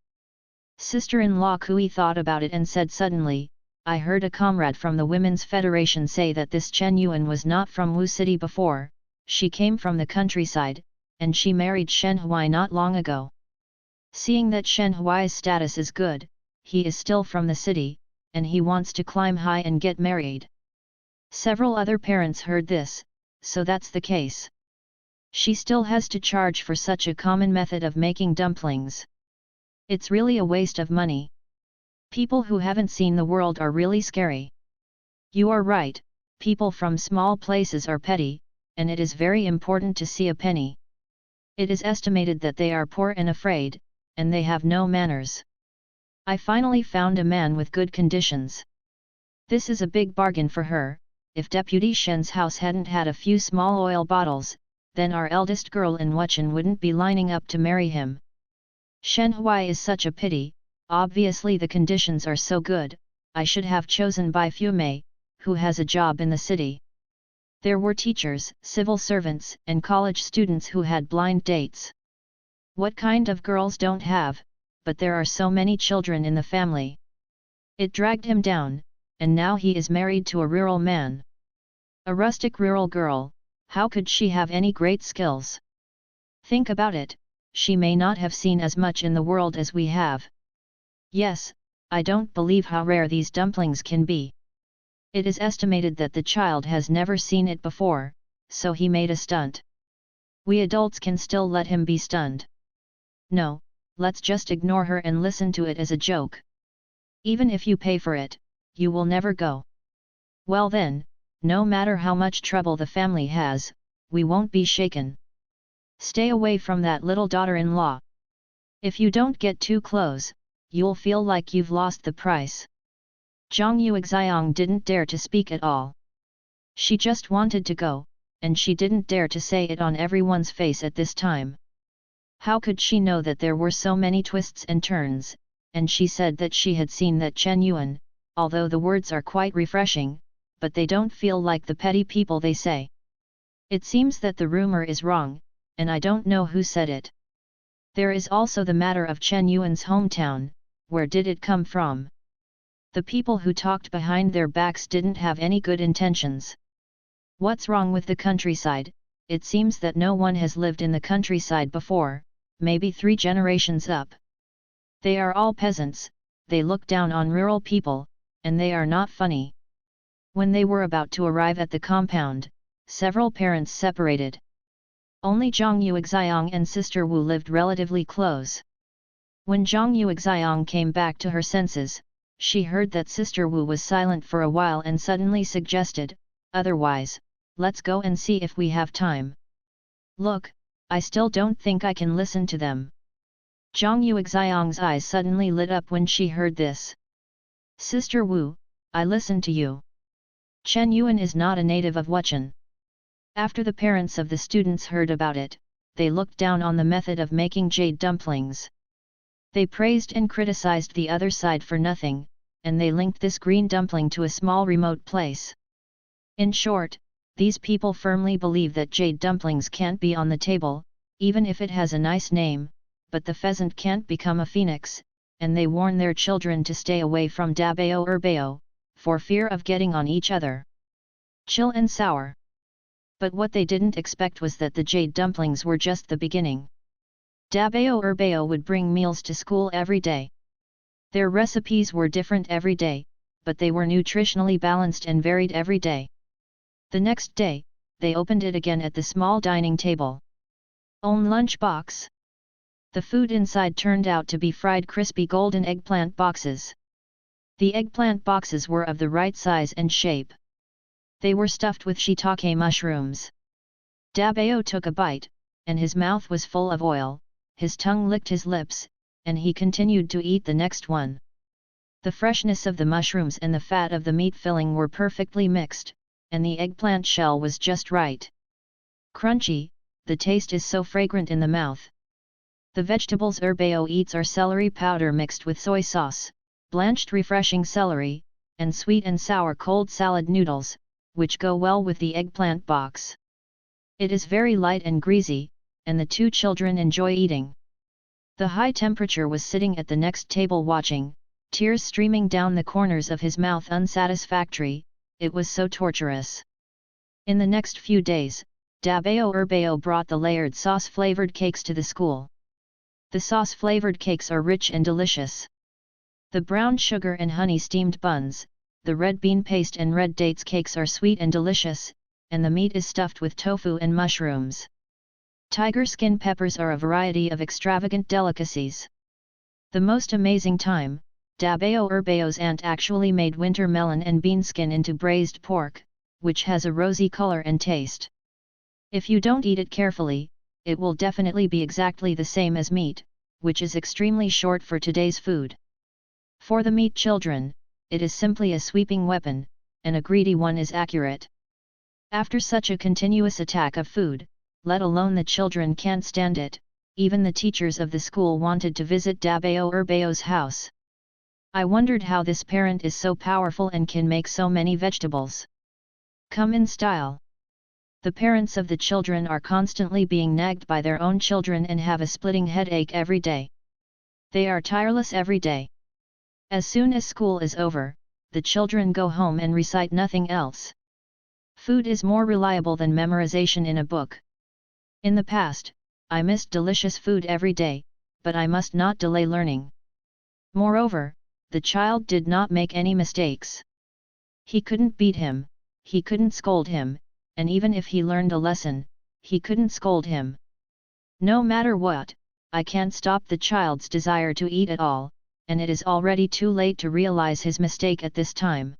Sister-in-law Kui thought about it and said suddenly, "I heard a comrade from the Women's Federation say that this Chen Yuan was not from Wu City before, she came from the countryside, and she married Shen Huai not long ago. Seeing that Shen Huai's status is good, he is still from the city, and he wants to climb high and get married." Several other parents heard this, so that's the case. She still has to charge for such a common method of making dumplings. It's really a waste of money. People who haven't seen the world are really scary. You are right, people from small places are petty, and it is very important to see a penny. It is estimated that they are poor and afraid, and they have no manners. I finally found a man with good conditions. This is a big bargain for her. If Deputy Shen's house hadn't had a few small oil bottles, then our eldest girl in Wuchen wouldn't be lining up to marry him. Shen Huai is such a pity, obviously the conditions are so good, I should have chosen Bai Fumei, who has a job in the city. There were teachers, civil servants, and college students who had blind dates. What kind of girls don't have, but there are so many children in the family. It dragged him down, and now he is married to a rural man. A rustic rural girl, how could she have any great skills? Think about it, she may not have seen as much in the world as we have. Yes, I don't believe how rare these dumplings can be. It is estimated that the child has never seen it before, so he made a stunt. We adults can still let him be stunned. No, let's just ignore her and listen to it as a joke. Even if you pay for it, you will never go. Well then, no matter how much trouble the family has, we won't be shaken. Stay away from that little daughter-in-law. If you don't get too close, you'll feel like you've lost the price. Zhang Yuxiang didn't dare to speak at all. She just wanted to go, and she didn't dare to say it on everyone's face at this time. How could she know that there were so many twists and turns, and she said that she had seen that Chen Yuan, although the words are quite refreshing, but they don't feel like the petty people they say. It seems that the rumor is wrong, and I don't know who said it. There is also the matter of Chen Yuan's hometown, where did it come from? The people who talked behind their backs didn't have any good intentions. What's wrong with the countryside? It seems that no one has lived in the countryside before, maybe 3 generations up. They are all peasants, they look down on rural people, and they are not funny. When they were about to arrive at the compound, several parents separated. Only Zhang Yuxiang and Sister Wu lived relatively close. When Zhang Yuxiang came back to her senses, she heard that Sister Wu was silent for a while and suddenly suggested, "Otherwise, let's go and see if we have time." "Look, I still don't think I can listen to them." Zhang Yuxiang's eyes suddenly lit up when she heard this. "Sister Wu, I listen to you. Chen Yuan is not a native of Wuchen." After the parents of the students heard about it, they looked down on the method of making jade dumplings. They praised and criticized the other side for nothing, and they linked this green dumpling to a small remote place. In short, these people firmly believe that jade dumplings can't be on the table, even if it has a nice name, but the pheasant can't become a phoenix, and they warn their children to stay away from dabao erbao, for fear of getting on each other. Chill and sour. But what they didn't expect was that the jade dumplings were just the beginning. Dabao erbao would bring meals to school every day. Their recipes were different every day, but they were nutritionally balanced and varied every day. The next day, they opened it again at the small dining table. Own lunch box. The food inside turned out to be fried crispy golden eggplant boxes. The eggplant boxes were of the right size and shape. They were stuffed with shiitake mushrooms. Dabao took a bite, and his mouth was full of oil, his tongue licked his lips, and he continued to eat the next one. The freshness of the mushrooms and the fat of the meat filling were perfectly mixed, and the eggplant shell was just right. Crunchy, the taste is so fragrant in the mouth. The vegetables erbao eats are celery powder mixed with soy sauce, blanched refreshing celery, and sweet and sour cold salad noodles, which go well with the eggplant box. It is very light and greasy, and the 2 children enjoy eating. The high temperature was sitting at the next table watching, tears streaming down the corners of his mouth unsatisfactory, it was so torturous. In the next few days, Dabao erbao brought the layered sauce-flavored cakes to the school. The sauce-flavored cakes are rich and delicious. The brown sugar and honey steamed buns, the red bean paste and red dates cakes are sweet and delicious, and the meat is stuffed with tofu and mushrooms. Tiger skin peppers are a variety of extravagant delicacies. The most amazing time, Dabao erbao's aunt actually made winter melon and bean skin into braised pork, which has a rosy color and taste. If you don't eat it carefully, it will definitely be exactly the same as meat, which is extremely short for today's food. For the meat children, it is simply a sweeping weapon, and a greedy one is accurate. After such a continuous attack of food, let alone the children can't stand it, even the teachers of the school wanted to visit Dabao erbao's house. I wondered how this parent is so powerful and can make so many vegetables. Come in style. The parents of the children are constantly being nagged by their own children and have a splitting headache every day. They are tireless every day. As soon as school is over, the children go home and recite nothing else. Food is more reliable than memorization in a book. In the past, I missed delicious food every day, but I must not delay learning. Moreover, the child did not make any mistakes. He couldn't beat him, he couldn't scold him, and even if he learned a lesson, he couldn't scold him. No matter what, I can't stop the child's desire to eat at all, and it is already too late to realize his mistake at this time.